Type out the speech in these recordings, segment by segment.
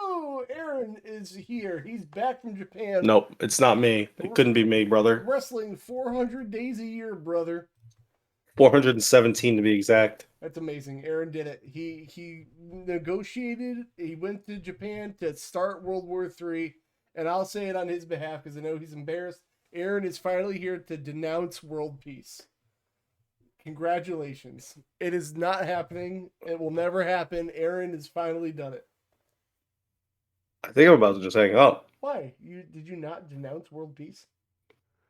Oh, Aaron is here. He's back from Japan. Nope, it's not me. It couldn't be me, brother. Wrestling 400 days a year, brother. 417 to be exact. That's amazing. Aaron did it. He negotiated. He went to Japan to start World War III, and I'll say it on his behalf because I know he's embarrassed. Aaron is finally here to denounce world peace. Congratulations. It is not happening. It will never happen. Aaron has finally done it. I think I'm about to just hang up. Why? Did you not denounce world peace?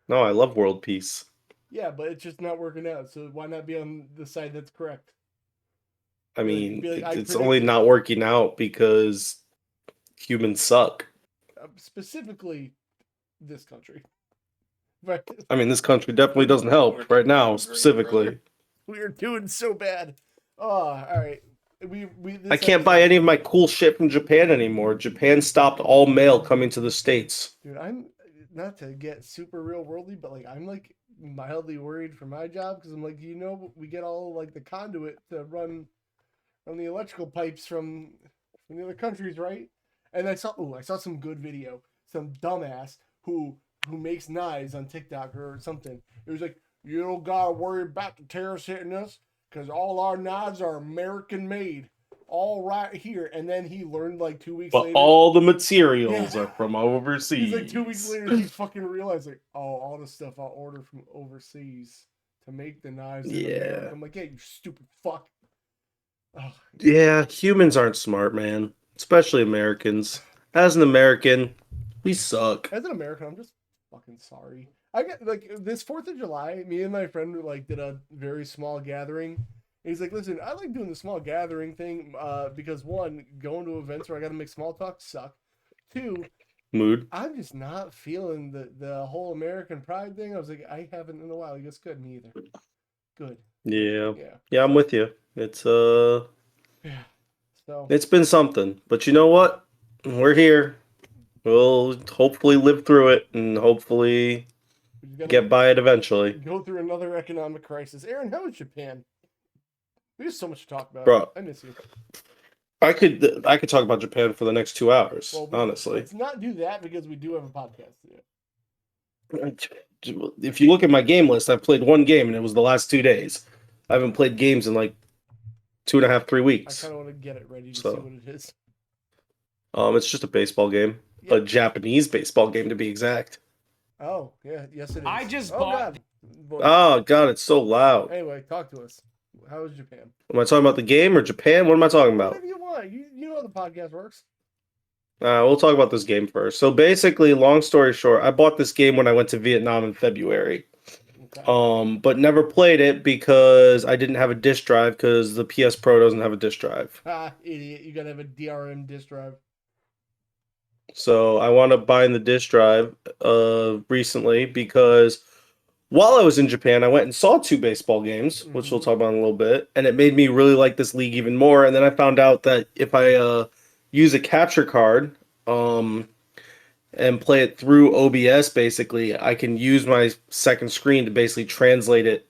No, I love world peace. Yeah, but it's just not working out. So why not be on the side that's correct? I mean, like, it's only not working out because humans suck. Specifically, this country. But I mean, this country definitely doesn't help right now, specifically. We are doing so bad. Oh, all right. I can't buy any of my cool shit from Japan anymore. Japan stopped all mail coming to the States. Dude, I'm not to get super real worldly, but like I'm like mildly worried for my job because I'm like, we get all like the conduit to run the electrical pipes from the other countries, right? And I saw some good video, some dumbass who makes knives on TikTok or something. It was like, you don't gotta worry about the terrorists hitting us because all our knives are American made, all right here. And then he learned like 2 weeks later, all the materials are from overseas. He's like 2 weeks later, he fucking realized like, oh, all the stuff I'll order from overseas to make the knives in America. I'm like, yeah, you stupid fuck. Oh, Yeah, humans aren't smart, man. Especially Americans. As an American, we suck. as an American, I'm just fucking sorry. I get like this 4th of July. Me and my friend like did a very small gathering. He's like, listen, I like doing the small gathering thing because one, going to events where I got to make small talk suck. Two, Mood. I'm just not feeling the whole American pride thing. I was like, I haven't in a while. He goes, good, me either. Good. Yeah. Yeah. Yeah, I'm So with you. yeah. So It's been something. But you know what? We're here. We'll hopefully live through it and hopefully we just gotta get by it eventually. go through another economic crisis. Aaron, how is Japan? There's so much to talk about. Bro, I miss you. I could talk about Japan for the next 2 hours, Well, honestly. let's not do that because we do have a podcast to do. If you look at my game list, I've played one game and it was the last 2 days. I haven't played games in like 2.5, 3 weeks. I kind of want to get it ready to see So, what it is. it's just a baseball game, Yeah. a Japanese baseball game to be exact. Oh, yeah. Yes, it is. I just oh, bought. God. Boy. Oh God, it's so loud. Anyway, talk to us. How is Japan? Am I talking about the game or Japan? What am I talking about? Whatever you want. You know how the podcast works. We'll talk about this game first. So basically, long story short, I bought this game when I went to Vietnam in February. Okay. But never played it because I didn't have a disk drive because the PS Pro doesn't have a disk drive. Ah, idiot. You got to have a DRM disk drive. So I wound up buying the disk drive recently because while I was in Japan, I went and saw 2 baseball games, which we'll talk about in a little bit, and it made me really like this league even more. And then I found out that if I use a capture card and play it through OBS, basically, I can use my second screen to basically translate it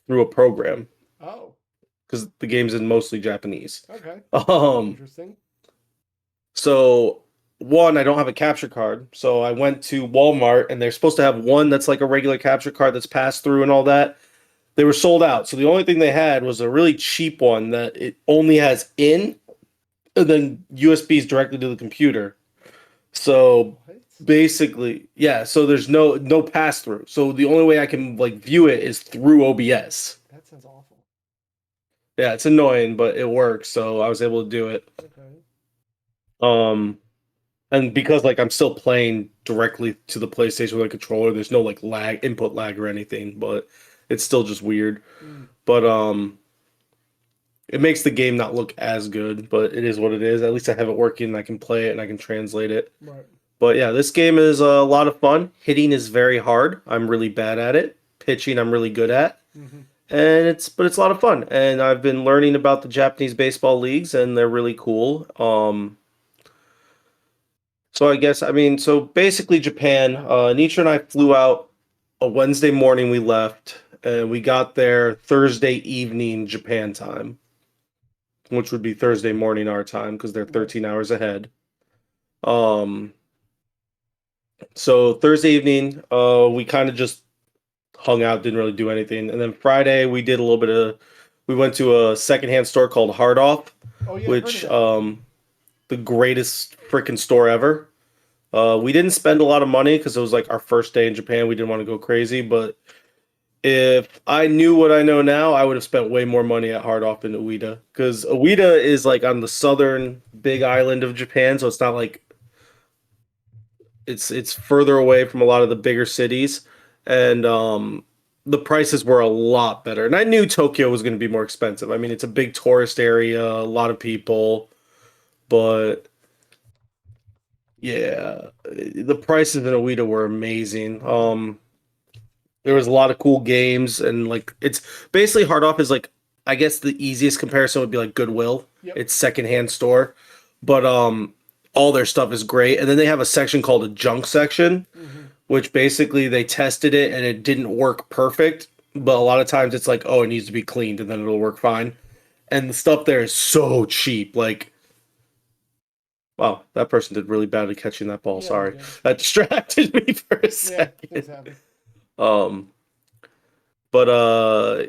through a program Oh, because the game's in mostly Japanese. okay. Um, Interesting. so one, I don't have a capture card, so I went to Walmart and they're supposed to have one that's like a regular capture card that's passed through and all that. They were sold out, so the only thing they had was a really cheap one that it only has in and then USBs directly to the computer. So What? basically, yeah, so there's no pass through. So the only way I can like view it is through OBS. That sounds awful. Yeah, it's annoying, but it works, so I was able to do it. Okay. And because like I'm still playing directly to the PlayStation with a controller, there's no like input lag or anything, but it's still just weird. Mm. But it makes the game not look as good, but it is what it is. At least I have it working and I can play it and I can translate it. Right. But yeah, this game is a lot of fun. Hitting is very hard. I'm really bad at it. Pitching I'm really good at. Mm-hmm. And it's a lot of fun. And I've been learning about the Japanese baseball leagues and they're really cool. So I guess so basically Japan, Nietzsche and I flew out a Wednesday morning we left and we got there Thursday evening Japan time, which would be Thursday morning our time because they're 13 hours ahead. So Thursday evening, we kind of just hung out, didn't really do anything. And then Friday we did a little bit of we went to a secondhand store called Hard Off, Oh yeah. which the greatest freaking store ever. We didn't spend a lot of money because it was like our first day in Japan. We didn't want to go crazy, but if I knew what I know now, I would have spent way more money at Hard Off in Ueda because Ueda is like on the southern big island of Japan, so it's not like it's further away from a lot of the bigger cities, and the prices were a lot better. And I knew Tokyo was going to be more expensive. I mean, it's a big tourist area, a lot of people, but yeah, the prices in Ueda were amazing. There was a lot of cool games, and like it's basically Hard Off is like I guess the easiest comparison would be like Goodwill. Yep. It's secondhand store, but all their stuff is great. And then they have a section called a junk section, which basically they tested it and it didn't work perfect. But a lot of times it's like, oh, it needs to be cleaned and then it'll work fine. And the stuff there is so cheap. Like, wow, that person did really bad at catching that ball. Yeah, Sorry. yeah. That distracted me for a Yeah. second. Things happen.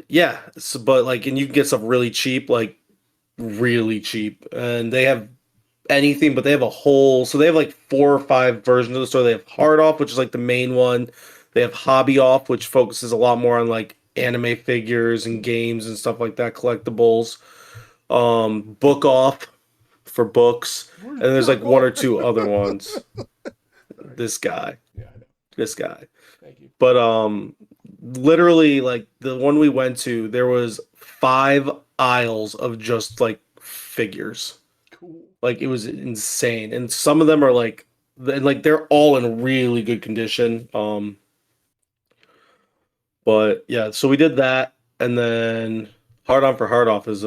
Yeah, so, but like, and you can get stuff really cheap, like really cheap. And they have anything, but they have a whole, so they have like 4 or 5 versions of the store. They have Hard Off, which is like the main one. They have Hobby Off, which focuses a lot more on like anime figures and games and stuff like that, collectibles. Book Off for books, Where's and there's like Book one or Off? two other ones. Sorry. This guy, Yeah, I know. this guy. Thank you. But literally like the one we went to, there was 5 aisles of just like figures. Cool. Like it was insane, and some of them are like they're all in really good condition. But yeah, so we did that, and then Hard On for Hard Off is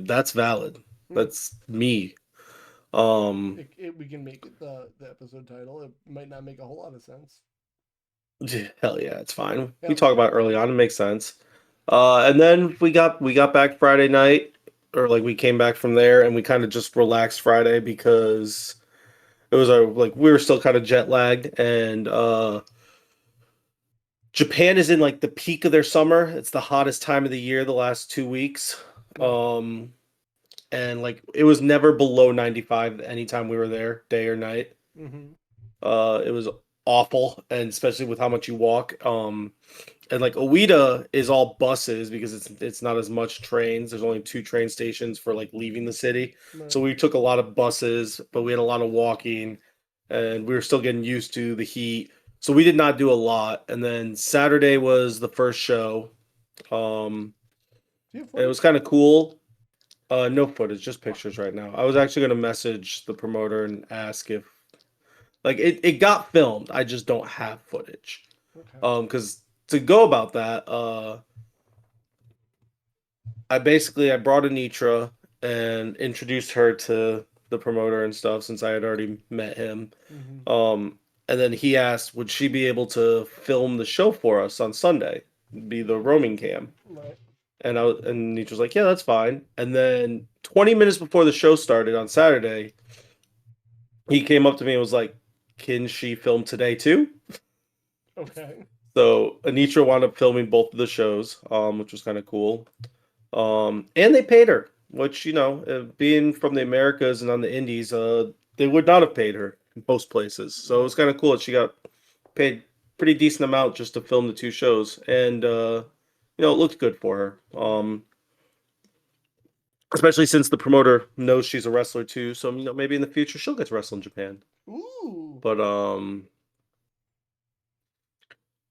that's valid. Hmm. That's me. Um, We can make it the episode title. It might not make a whole lot of sense. hell yeah, it's fine. We Hell talk yeah. about it early on, it makes sense. And then we got back Friday night, or like we came back from there, and we kind of just relaxed Friday because it was our like we were still kind of jet lagged, and Japan is in like the peak of their summer. It's the hottest time of the year, the last 2 weeks. Right. Um, and like it was never below 95 anytime we were there, day or night. Mm-hmm. It was awful, and especially with how much you walk. And like Oita is all buses because it's not as much trains. There's only 2 train stations for like leaving the city. Right. So we took a lot of buses, but we had a lot of walking, and we were still getting used to the heat. So we did not do a lot. And then Saturday was the first show. Do you have And it footage? was kind of cool. No footage, just pictures right now. I was actually gonna message the promoter and ask if like it got filmed. I just don't have footage. Okay. Because to go about that, I brought Anitra and introduced her to the promoter and stuff since I had already met him. Mm-hmm. And then he asked, would she be able to film the show for us on Sunday? Be the roaming cam. Right. And Nitra's like, yeah, that's fine. And then 20 minutes before the show started on Saturday, he came up to me and was like, can she film today too? Okay. So Anitra wound up filming both of the shows, which was kind of cool. And they paid her, which being from the Americas and on the Indies, they would not have paid her in most places. So it was kind of cool that she got paid pretty decent amount just to film the 2 shows, and it looked good for her. Especially since the promoter knows she's a wrestler too, so maybe in the future she'll get to wrestle in Japan. Ooh. But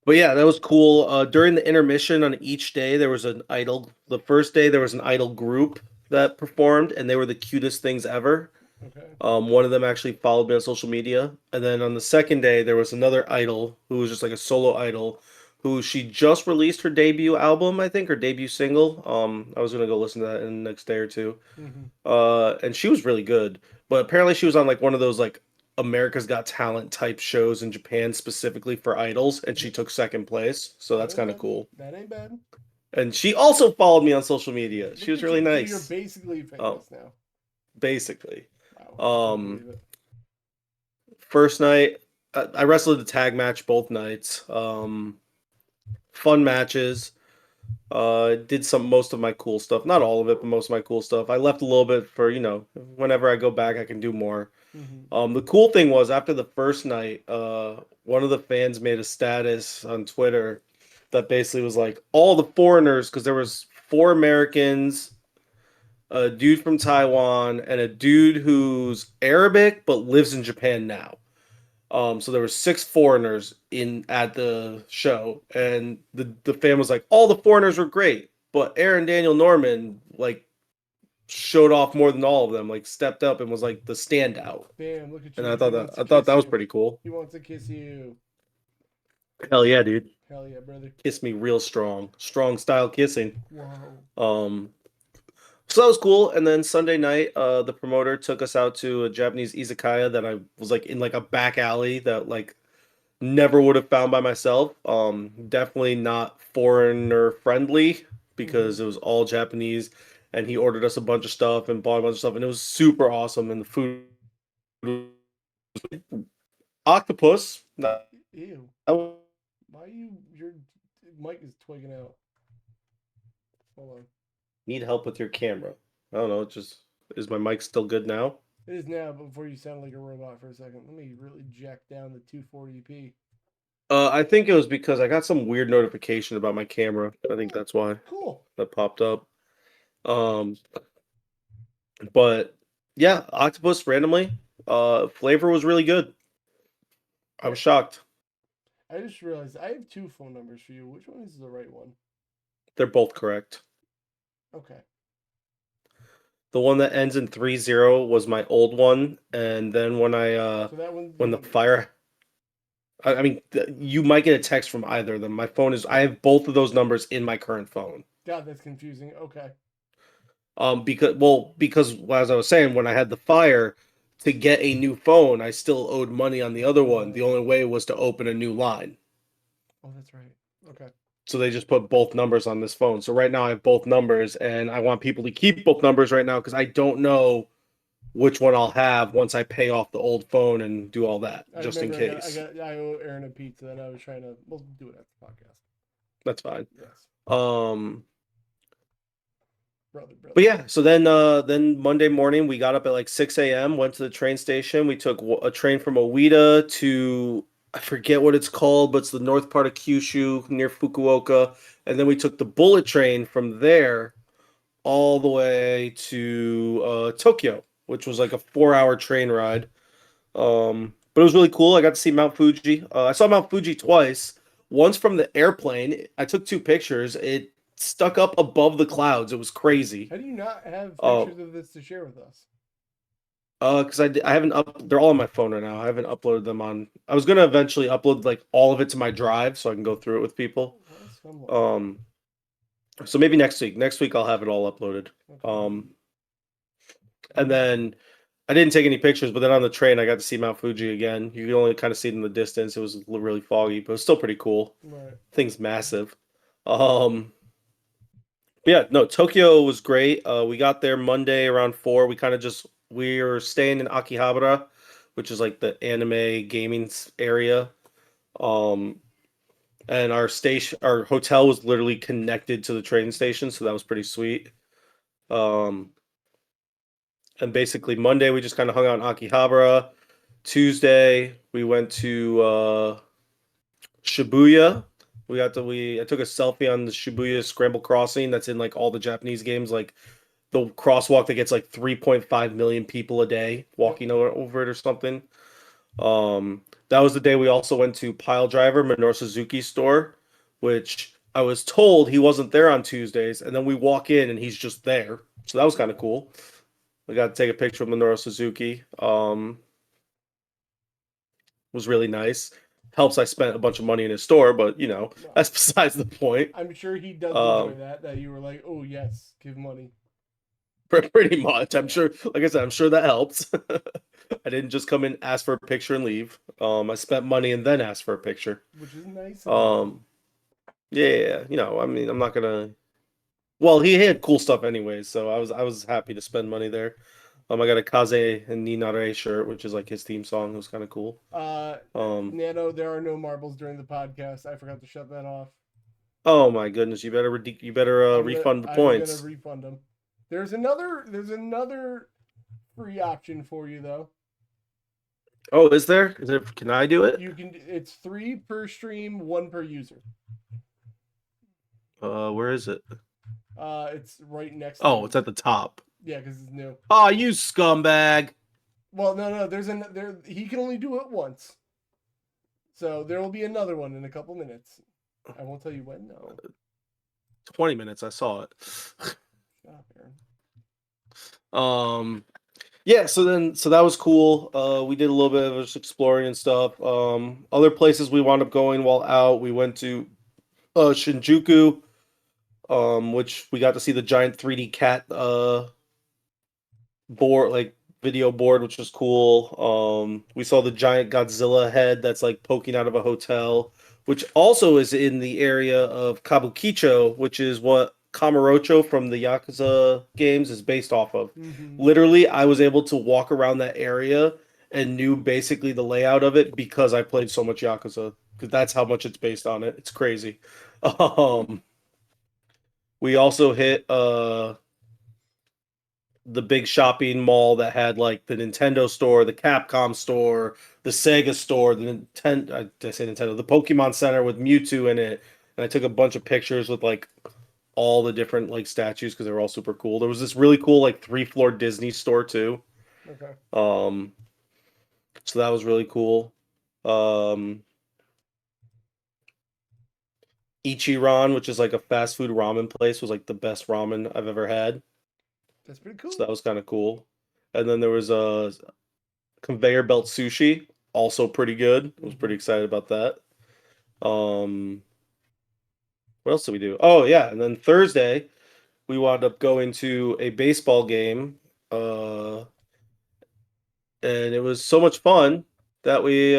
But yeah, that was cool. During the intermission on each day, there was an idol. The first day, there was an idol group that performed, and they were the cutest things ever. Okay. One of them actually followed me on social media. And then on the second day, there was another idol who was just like a solo idol who she just released her debut album, I think, her debut single. I was going to go listen to that in the next day or two. Mm-hmm. And she was really good. But apparently she was on like one of those like America's Got Talent type shows in Japan specifically for idols, and she took second place. So That that's ain't kind of bad. cool. That ain't bad. And she also followed me on social media. She Look was at really you. So you're nice. basically Oh, famous now. basically. Wow. I can't Um, believe it. First night, I wrestled the tag match both nights. Fun matches. Did most of my cool stuff. Not all of it, but most of my cool stuff. I left a little bit for, whenever I go back, I can do more. Mm-hmm. The cool thing was after the first night, one of the fans made a status on Twitter that basically was like all the foreigners, because there was 4 Americans, a dude from Taiwan, and a dude who's Arabic but lives in Japan now. So there were 6 foreigners in at the show, and the fan was like, all the foreigners were great, but Aaron Daniel Norman like showed off more than all of them, like stepped up and was like the standout. Damn, look at And you. I He thought wants that to I thought kiss that was you. pretty cool. He wants to kiss you. Hell yeah, dude. Hell yeah, brother. Kiss me real strong. Strong style kissing. Whoa. Um so that was cool. And then Sunday night, the promoter took us out to a Japanese izakaya that I was like in like a back alley that like never would have found by myself. Definitely not foreigner friendly Mm-hmm. because it was all Japanese, and he ordered us a bunch of stuff and bought a bunch of stuff, and it was super awesome. And the food was octopus. Ew. Why your mic is twigging out? Hold on. Need help with your camera. I don't know. Just is my mic still good now? It is now, but before you sound like a robot for a second, let me really jack down the 240p. I think it was because I got some weird notification about my camera. I think Oh, that's why cool. that popped up. Um, But yeah, octopus randomly. Flavor was really good. I I was shocked. I just realized I have two phone numbers for you. Which one is the right one? They're both correct. Okay. The one that ends in 30 was my old one, and then So that one's when the yours. fire I mean you might get a text from either of them. My phone is I have both of those numbers in my current phone. God, that's confusing. Okay. Because as I was saying, when I had the fire to get a new phone, I still owed money on the other one. The Right. only way was to open a new line. Oh, that's right. Okay. So they just put both numbers on this phone. So right now I have both numbers, and I want people to keep both numbers right now because I don't know which one I'll have once I pay off the old phone and do all that, I just in remember case. I owe Aaron a pizza and I was trying to we'll do it at the podcast. That's fine. Yes. Um, Brother, brother. but yeah, so then Monday morning we got up at like 6 a.m., went to the train station. We took a train from Oita to I forget what it's called, but it's the north part of Kyushu near Fukuoka, and then we took the bullet train from there all the way to Tokyo, which was like a 4 hour train ride. But it was really cool. I got to see Mount Fuji. I saw Mount Fuji twice. Once from the airplane. I took two pictures. It stuck up above the clouds. It was crazy. How do you not have Oh, pictures of this to share with us? because I haven't up. They're all on my phone right now. I haven't uploaded them on. I was gonna eventually upload like all of it to my drive so I can go through it with people. What a scumbag. Um, so maybe next week. Next week I'll have it all uploaded. Okay. Um, and then I didn't take any pictures, but then on the train, I got to see Mount Fuji again. You could only kind of see it in the distance. It was really foggy, but it was still pretty cool. Right. Thing's massive. Um, but yeah, no, Tokyo was great. We got there Monday around 4. We were staying in Akihabara, which is like the anime gaming area. Um, and our hotel was literally connected to the train station, so that was pretty sweet. Um, and basically Monday we just kind of hung out in Akihabara. Tuesday, we went to Shibuya. I took a selfie on the Shibuya Scramble Crossing that's in like all the Japanese games, like the crosswalk that gets like 3.5 million people a day Yep. walking over it or something. That was the day we also went to Pile Driver, Minoru Suzuki's store, which I was told he wasn't there on Tuesdays, and then we walk in and he's just there. So that was kind of Yeah. cool. We got to take a picture of Minoru Suzuki. Was really nice. Helps I spent a bunch of money in his store, but No. that's besides the point. I'm sure he does enjoy Um, that you were like, oh yes, give money. pretty much. I'm Yeah. sure, like I said, I'm sure that helps. I didn't just come in, ask for a picture, and leave. I spent money and then asked for a picture. Which is nice of you. Um, yeah, I mean, I'm not gonna. Well, he had cool stuff anyways, so I was happy to spend money there. I got a Kaze and Ninare shirt, which is like his theme song. It was kind of cool. Uh Um, Nano, there are no marbles during the podcast. I forgot to shut that off. oh my goodness, you better refund the I'm gonna points. refund them. There's another free option for you though. Oh, is there? Is there? Can I do it? It's 3 per stream, 1 per user. Where is it? It's right next Oh, to it's at the top. yeah, because it's new. Oh, you scumbag! Well, no, he can only do it once. So there will be another one in a couple minutes. I won't tell you when. No. 20 minutes. I saw it. Stop, Aaron. Um, yeah. So that was cool. We did a little bit of just exploring and stuff. Other places we wound up going while out. We went to Shinjuku, which we got to see the giant 3D cat board, like video board, which was cool. We saw the giant Godzilla head that's like poking out of a hotel, which also is in the area of Kabukicho, which is what Kamurocho from the Yakuza games is based off of. Mm-hmm. Literally, I was able to walk around that area and knew basically the layout of it because I played so much Yakuza. Because that's how much it's based on it. It's crazy. Um, we also hit the big shopping mall that had like the Nintendo store, the Capcom store, the Sega store, the Nintendo, did I say Nintendo, the Pokemon Center with Mewtwo in it. And I took a bunch of pictures with like all the different like statues because they were all super cool. There was this really cool like 3-floor Disney store too. Okay. Um, so that was really cool. Um, Ichiran, which is like a fast food ramen place, was like the best ramen I've ever had. That's pretty So cool. that was kind of cool. And then there was a conveyor belt sushi, also pretty good. I was Mm-hmm. pretty excited about that. Um, what else did we do? Oh yeah, and then Thursday we wound up going to a baseball game, and it was so much fun that we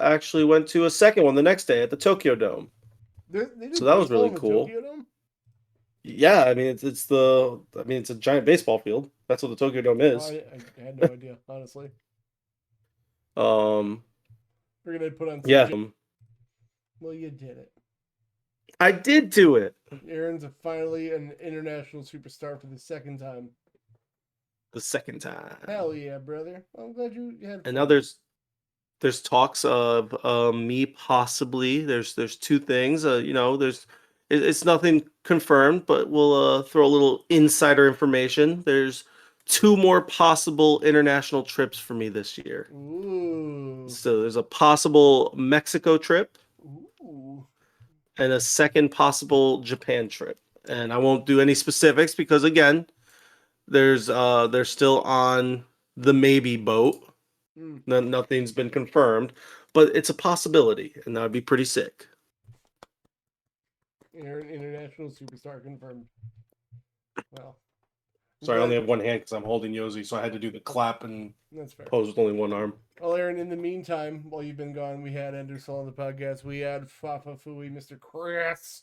actually went to a second one the next day at the Tokyo Dome. They do So that was baseball really in the cool. Tokyo Dome? Yeah, I mean it's a giant baseball field. That's what the Tokyo Dome Oh, is. I had no idea, honestly. Um, We're gonna put on some. yeah, Well, you did it. I did do it Aaron's finally an international superstar for the second time. the second time. Hell yeah, brother! I'm glad you had And now fun. there's talks of me possibly. There's two things. It's nothing confirmed, but we'll throw a little insider information. There's two more possible international trips for me this year. Ooh, So there's a possible Mexico trip ooh. and a second possible Japan trip. And I won't do any specifics because again, they're still on the maybe boat. Mm. Nothing's been confirmed, but it's a possibility, and that would be pretty sick. Aaron, international superstar confirmed. Well, I'm Sorry, I only glad. have one hand because I'm holding Yosi, so I had to do the clap and That's fair. pose with only one arm. Well, Aaron, in the meantime, while you've been gone, we had Endersol on the podcast. We had Fafa Fui, Mr. Chris.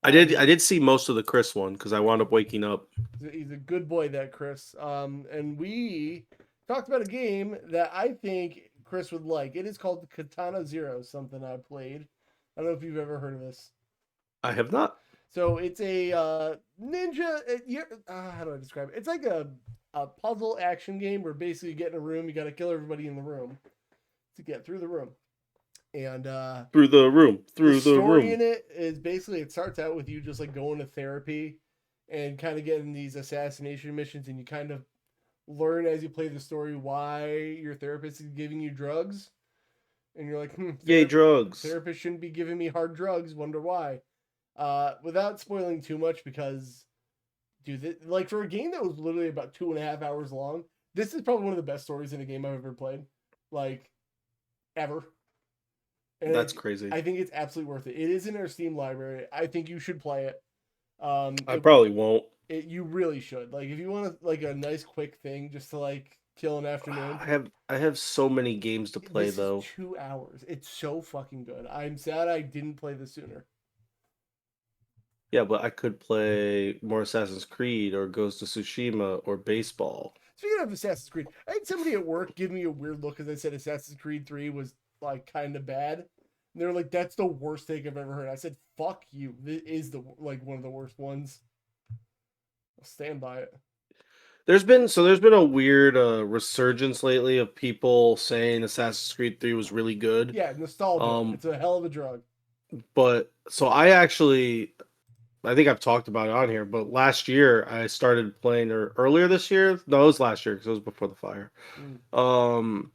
I did see most of the Chris one because I wound up waking up. He's a good boy, that Chris. And we talked about a game that I think Chris would like. It is called Katana Zero, something I played. I don't know if you've ever heard of this. I have not. So it's a ninja. How do I describe it? It's like a puzzle action game where basically you get in a room, you got to kill everybody in the room to get through the room. And Through the room, the through the story room. in it is basically it starts out with you just like going to therapy and kind of getting these assassination missions, and you kind of learn as you play the story why your therapist is giving you drugs, and you're like, Yay, drugs. therapist shouldn't be giving me hard drugs. Wonder why. Without spoiling too much, because dude, like for a game that was literally about 2.5 hours long, this is probably one of the best stories in a game I've ever played, like ever. And That's crazy. I think it's absolutely worth it. It is in our Steam library. I think you should play it. I probably won't. You really should. Like if you want like a nice quick thing just to like kill an afternoon. I have so many games to play This though. is 2 hours. It's so fucking good. I'm sad I didn't play this sooner. Yeah, but I could play more Assassin's Creed or Ghost of Tsushima or baseball. Speaking of Assassin's Creed, I had somebody at work give me a weird look because I said Assassin's Creed 3 was like kind of bad. And they were like, "That's the worst take I've ever heard." I said, "Fuck you. This is the like one of the worst ones." I'll stand by it. There's been a weird resurgence lately of people saying Assassin's Creed 3 was really good. Yeah, nostalgia. Um, It's a hell of a drug. but so I think I've talked about it on here, but last year I started playing, or earlier this year. No, it was last year because it was before the fire. Mm. Um,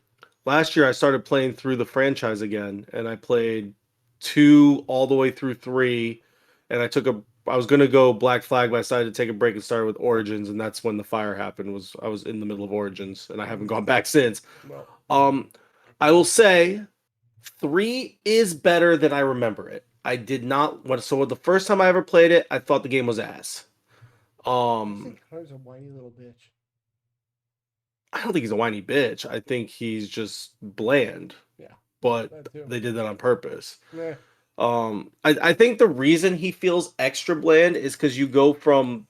Last year I started playing through the franchise again, and I played 2 all the way through 3, and I was gonna go Black Flag, but I decided to take a break and start with Origins, and that's when the fire happened. I was in the middle of Origins, and I haven't gone back since. Well, Um, I will say 3 is better than I remember it. I did not so the first time I ever played it, I thought the game was ass. I just think Um, Connor's a whiny little bitch. I don't think he's a whiny bitch. I think he's just bland, Yeah, but that too. they did that on purpose. Nah. I think the reason he feels extra bland is because you go from,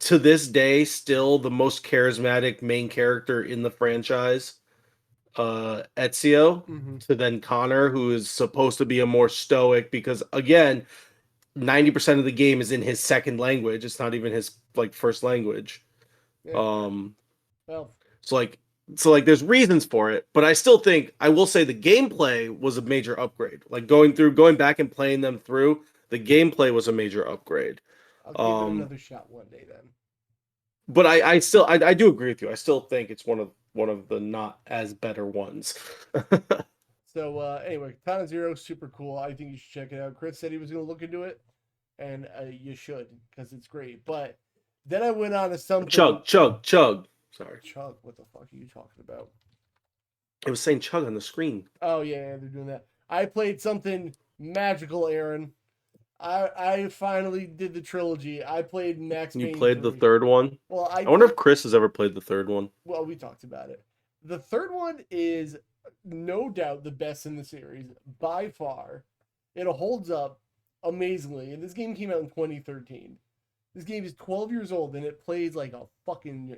to this day, still the most charismatic main character in the franchise, Ezio, Mm-hmm. to then Connor, who is supposed to be a more stoic, because again, 90% of the game is in his second language. It's not even his like first language. Yeah. Um, Well, so like there's reasons for it, but I still think I will say the gameplay was a major upgrade. Like going back and playing them through, the gameplay was a major upgrade. I'll give it another shot one day then. But I do agree with you. I still think it's one of the not as better ones. So anyway, Katana Zero, super cool. I think you should check it out. Chris said he was going to look into it, and you should because it's great. But then I went on to something. Chug. Sorry. Chug, what the fuck are you talking about? It was saying chug on the screen. Oh yeah, they're doing that. I played something magical, Aaron. I finally did the trilogy. I played Max You Payne played 3. the third one? Well, I wonder if Chris has ever played the third one. Well, we talked about it. The third one is no doubt the best in the series by far. It holds up amazingly. And this game came out in 2013. This game is 12 years old and it plays like a fucking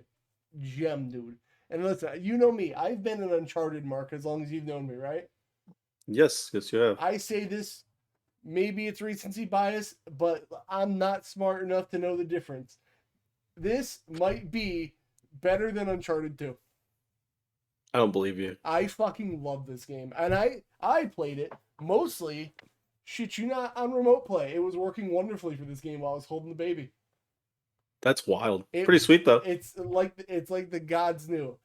gem, dude. And listen, you know me. I've been an Uncharted mark as long as you've known me, right? Yes, you have. I say this, maybe it's recency bias, but I'm not smart enough to know the difference. This might be better than Uncharted 2. I don't believe you. I fucking love this game. And I played it mostly, shit you not, on remote play. It was working wonderfully for this game while I was holding the baby. That's wild. Pretty sweet though. It's like the gods knew.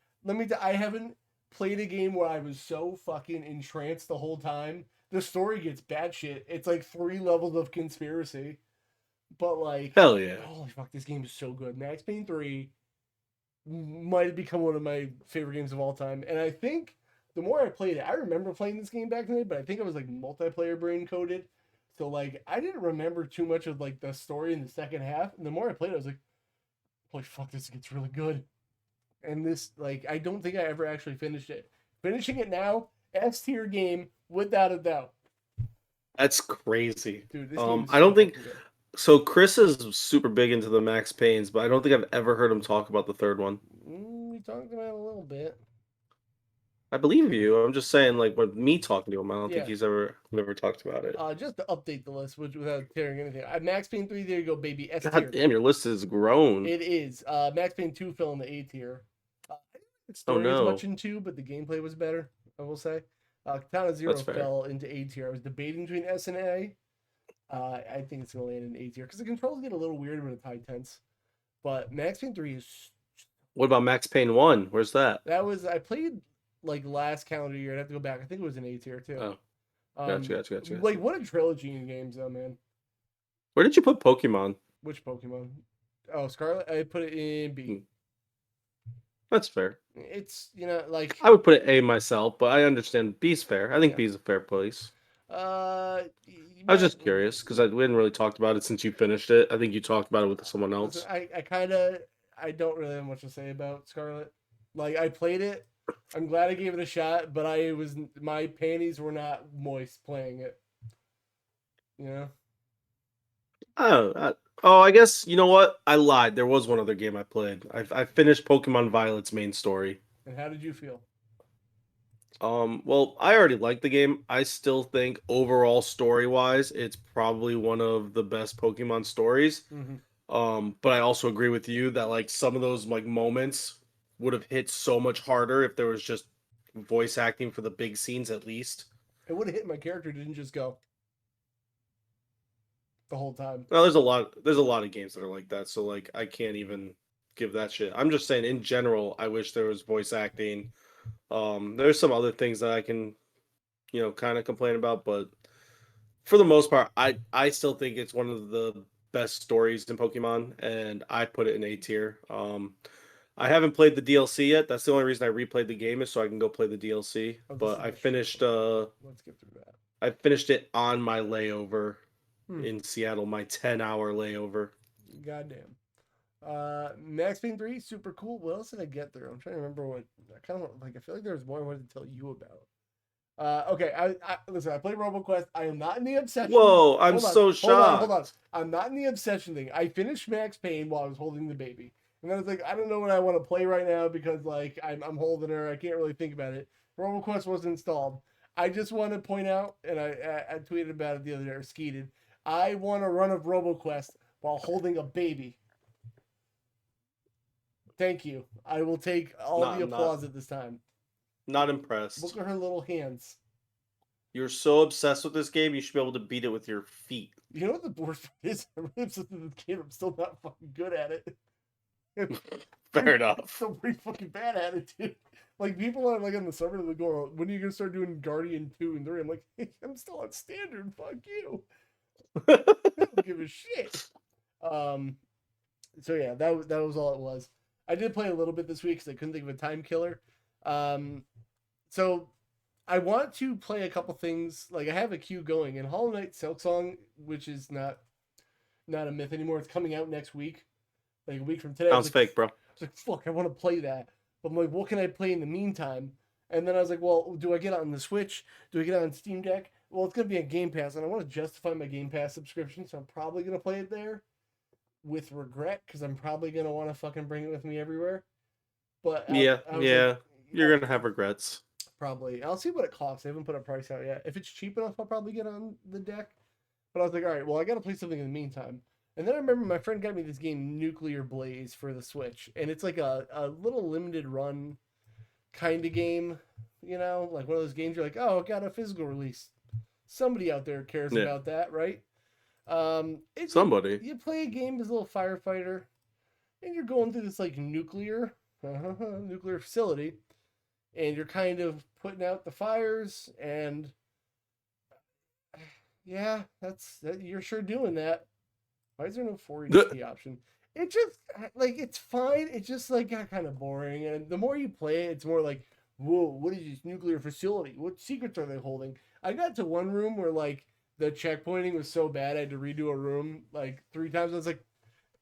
I haven't played a game where I was so fucking entranced the whole time. The story gets bad shit. It's like 3 levels of conspiracy. But like, hell yeah. Holy fuck, this game is so good. Max Payne 3 might have become one of my favorite games of all time. And I think the more I played it, I remember playing this game back in the day, but I think I was like multiplayer brain coded. So like I didn't remember too much of like the story in the second half. And the more I played it, I was like, holy fuck, this gets really good. And this, like, I don't think I ever actually finished it. Finishing it now, S tier game without a doubt. That's crazy. Dude, this game is I don't think good. so. Chris is super big into the Max Paynes, but I don't think I've ever heard him talk about the third one. We talked about it a little bit. I believe you. I'm just saying, like, with me talking to him, I don't think Yeah. he's ever talked about it. Just to update the list without tearing anything. Max Payne 3, there you go, baby. S tier. God damn, your list has grown. It is. Max Payne 2 fell in the A tier. The Oh story is no. much in 2, but the gameplay was better, I will say. Katana Zero That's fair. fell into A tier. I was debating between S and A. I think it's going to land in A tier because the controls get a little weird when it's high tense. But Max Payne 3 is. What about Max Payne 1? Where's that? That was. I played like last calendar year. I'd have to go back. I think it was an A tier too. Oh. Gotcha. Like, what a trilogy in games, though, man. Where did you put Pokemon? Which Pokemon? Oh, Scarlet. I put it in B. That's fair. It's, you know, like. I would put it A myself, but I understand B's fair. I think B's a fair place. I was just curious because we hadn't really talked about it since you finished it. I think you talked about it with someone else. I don't really have much to say about Scarlet. Like, I played it. I'm glad I gave it a shot, but my panties were not moist playing it. You know? I guess, you know what? I lied. There was one other game I played. I finished Pokemon Violet's main story. And how did you feel? Well, I already liked the game. I still think overall story-wise, it's probably one of the best Pokemon stories. Mm-hmm. But I also agree with you that like some of those like moments would have hit so much harder if there was just voice acting for the big scenes at least. It would have hit my character didn't just go the whole time. Well, there's a lot of games that are like that, so like I can't even give that shit. I'm just saying in general, I wish there was voice acting. There's some other things that I can, kind of complain about, but for the most part, I still think it's one of the best stories in Pokemon, and I put it in A tier. I haven't played the DLC yet. That's the only reason I replayed the game is so I can go play the DLC. But I finished. Let's get through that. I finished it on my layover in Seattle, my 10-hour layover. Goddamn. Max Payne 3, super cool. What else did I get through? I'm trying to remember what. I feel like there was more I wanted to tell you about. Okay, listen. I played RoboQuest. I am not in the obsession. Whoa, I'm so shocked. Hold on. I'm not in the obsession thing. I finished Max Payne while I was holding the baby. And then I was like, I don't know what I want to play right now because like I'm holding her. I can't really think about it. RoboQuest wasn't installed. I just want to point out, and I tweeted about it the other day, or skeeted. I want a run of RoboQuest while holding a baby. Thank you. I will take all the applause at this time. Not impressed. Look at her little hands. You're so obsessed with this game, you should be able to beat it with your feet. You know what the worst part is? I'm really obsessed with this game. I'm still not fucking good at it. Fair I'm enough. still pretty fucking bad at it, dude. Like people are like on the subreddit, they go, "When are you gonna start doing Guardian 2 and 3?" I'm like, hey, I'm still on standard. Fuck you. I don't give a shit. Um. So yeah, that was all it was. I did play a little bit this week because I couldn't think of a time killer. Um. So I want to play a couple things. Like I have a queue going, and Hollow Knight Silksong, which is not a myth anymore. It's coming out next week, like a week from today. Sounds fake, bro. I was like, fuck, I want to play that. But I'm like, what can I play in the meantime? And then I was like, well, do I get it on the Switch? Do I get it on Steam Deck? Well, it's gonna be on Game Pass, and I want to justify my Game Pass subscription, so I'm probably gonna play it there with regret because I'm probably gonna want to fucking bring it with me everywhere. But Yeah, I was like, yeah. You're gonna have regrets. probably. I'll see what it costs. I haven't put a price out yet. If it's cheap enough, I'll probably get on the deck. But I was like, all right, well, I got to play something in the meantime. And then I remember my friend got me this game, Nuclear Blaze, for the Switch. And it's like a little limited run kind of game, you know? Like one of those games you're like, oh, it got a physical release. Somebody out there cares Yeah. about that, right? Somebody. You play a game as a little firefighter, and you're going through this like nuclear facility, and you're kind of putting out the fires, and yeah, you're sure doing that. Why is there no 480p option? It just like it's fine. It just like got kind of boring, and the more you play it, it's more like, whoa, what is this nuclear facility? What secrets are they holding? I got to one room where like the checkpointing was so bad I had to redo a room like 3 times. I was like,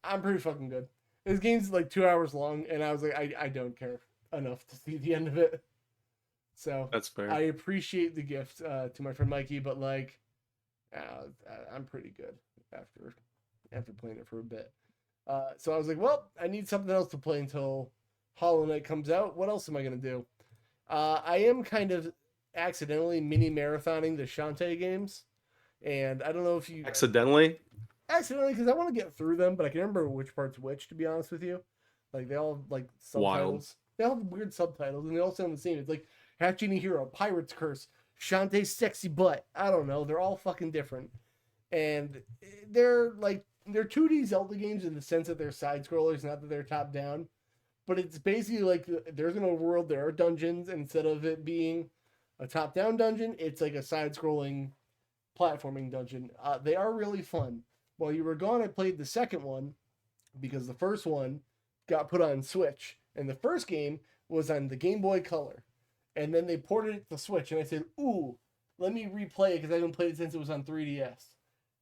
I'm pretty fucking good. This game's like 2 hours long, and I was like, I don't care enough to see the end of it. So That's fair. I appreciate the gift to my friend Mikey, but like, I'm pretty good after playing it for a bit. So I was like, well, I need something else to play until Hollow Knight comes out. What else am I gonna do? I am kind of accidentally mini marathoning the Shantae games, and I don't know if you Accidentally? accidentally because I want to get through them, but I can remember which part's which. To be honest with you, like they all have, like subtitles. Wild. They all have weird subtitles, and they all sound the same. It's like Half Genie Hero, Pirate's Curse, Shantae's Sexy Butt. I don't know. They're all fucking different, and they're 2D Zelda games in the sense that they're side scrollers, not that they're top down. But it's basically like there's an overworld, there are dungeons, and instead of it being a top down dungeon, it's like a side scrolling platforming dungeon. They are really fun. While you were gone, I played the second one because the first one got put on Switch, and the first game was on the Game Boy Color, and then they ported it to Switch, and I said, "Ooh, let me replay it because I haven't played it since it was on 3DS."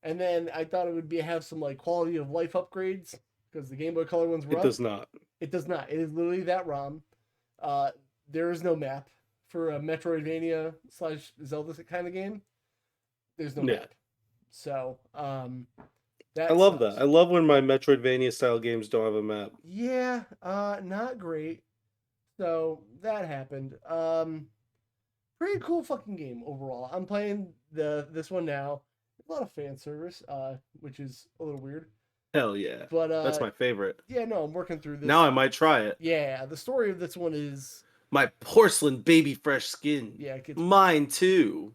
And then I thought it would have some like quality of life upgrades because the Game Boy Color ones were It up. does not. It does not. It is literally that ROM. There is no map for a Metroidvania slash Zelda kind of game. There's no map. So that I love sucks. that. I love when my Metroidvania style games don't have a map. Yeah, not great. So that happened. Pretty cool fucking game overall. I'm playing this one now. A lot of fan service, which is a little weird. Hell yeah. But that's my favorite. Yeah, no, I'm working through this. Now I might try it. Yeah, the story of this one is my porcelain baby fresh skin. Yeah, it gets mine too.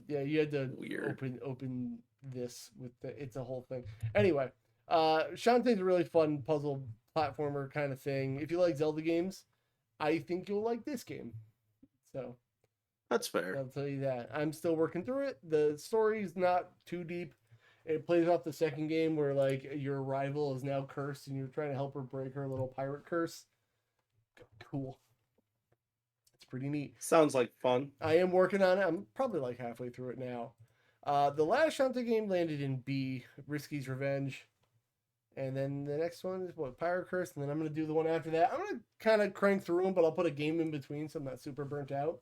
Yeah, you had to open this with it's a whole thing. Anyway, Shantae's a really fun puzzle platformer kind of thing. If you like Zelda games, I think you'll like this game. So that's fair. I'll tell you that. I'm still working through it. The story's not too deep. It plays off the second game where like your rival is now cursed and you're trying to help her break her little pirate curse. Cool. It's pretty neat. Sounds like fun. I am working on it. I'm probably like halfway through it now. The last Shantae game landed in B, Risky's Revenge. And then the next one is what, Pirate Curse, and then I'm going to do the one after that. I'm going to kind of crank through them, but I'll put a game in between so I'm not super burnt out.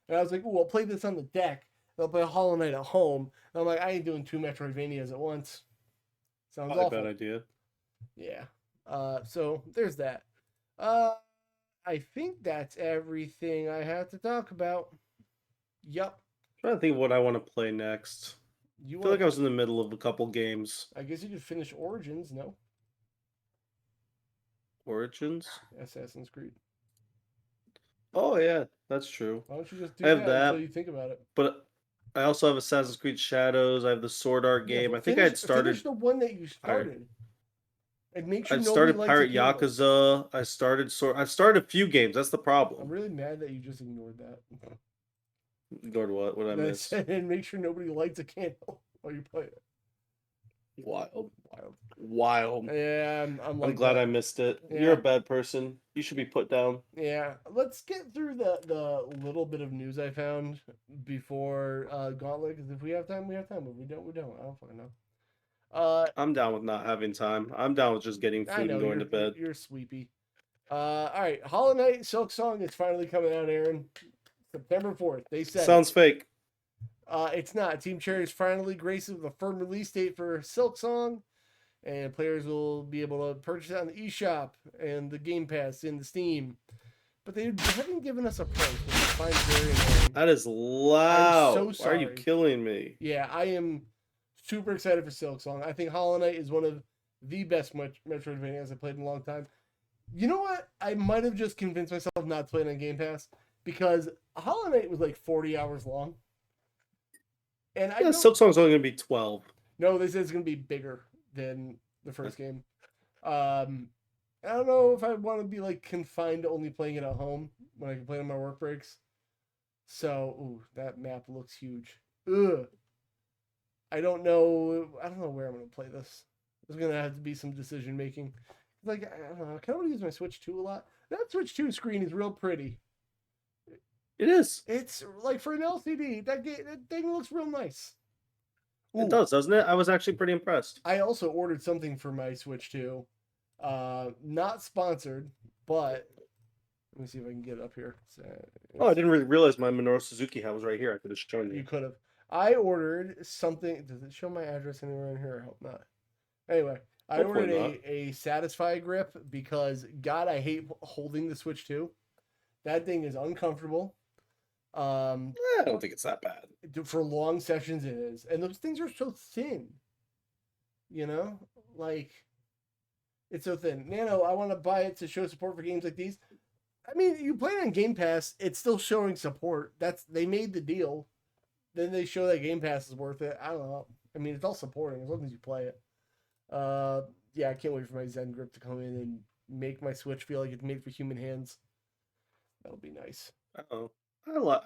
And I was like, ooh, I'll play this on the deck. I'll play Hollow Knight at home. And I'm like, I ain't doing 2 Metroidvanias at once. Sounds awful. Bad idea. Yeah. So there's that. I think that's everything I have to talk about. Yup. I'm trying to think of what I want to play next. I feel like I was in the middle of a couple games. I guess you could finish Origins, no? Origins? Assassin's Creed. Oh yeah, that's true. Why don't you just do that that until you think about it? But I also have Assassin's Creed Shadows. I have the Sword Art Yeah, game. but I think I had finish started. the one that you I started, and make sure I nobody started lights a Pirate candle. Yakuza. I started Sword. I've started a few games. That's the I'm problem. really mad that you just ignored that. Go to what? What did I That's miss? and make sure nobody lights a candle while you play it. Wild, Wild. wild. Yeah, I'm I'm like glad that. I missed it. You're a Yeah, bad person. You should be put down. yeah. Let's get through the little bit of news I found before Gauntlet. Because if we have time, we have time. If we don't, we don't. I don't fucking know. I'm down with not having time. I'm down with just getting I food know and going to bed. you're sleepy. All right. Hollow Knight Silksong is finally coming out, Aaron. September 4th. They said it. Sounds fake. It's not. Team Cherry is finally graced with a firm release date for Silksong, and players will be able to purchase it on the eShop and the Game Pass in the Steam. But they haven't given us a price, which I find very annoying. That is I'm loud. so Why are you sorry. killing me? Yeah, I am super excited for Silksong. I think Hollow Knight is one of the best Metroidvanias I've played in a long time. You know what? I might have just convinced myself not to play it on Game Pass because Hollow Knight was like 40 hours long. And I Yeah, don't Silksong's only gonna be 12. know this is going to be bigger than the first game. Um, I don't know if I want to be like confined to only playing it at home when I can play it on my work breaks. So, ooh, that map looks huge. Ugh. I don't know. I don't know where I'm going to play this. There's going to have to be some decision making. Like, I don't know. I kind of use my Switch 2 a lot. That Switch 2 screen is real pretty. It is. It's like for an LCD, that thing looks real nice. It Ooh, does, doesn't it? I was actually pretty impressed. I also ordered something for my Switch 2. Not sponsored, but let me see if I can get it up here. Oh, I didn't really realize my Minoru Suzuki hat was right here. I could have shown You you. could have. I ordered something. Does it show my address anywhere in here? I hope not. Anyway, I Hopefully ordered not. a Satisfy grip because God, I hate holding the Switch 2. That thing is uncomfortable. I don't think it's that bad. For long sessions it is, and those things are so thin. You know, like it's so thin. Nano, I want to buy it to show support for games like these. I mean, you play it on Game Pass, it's still showing support. They made the deal. Then they show that Game Pass is worth it. I don't know. I mean, it's all supporting as long as you play it. Yeah, I can't wait for my Zen grip to come in and make my Switch feel like it's made for human hands. That'll be nice. Oh,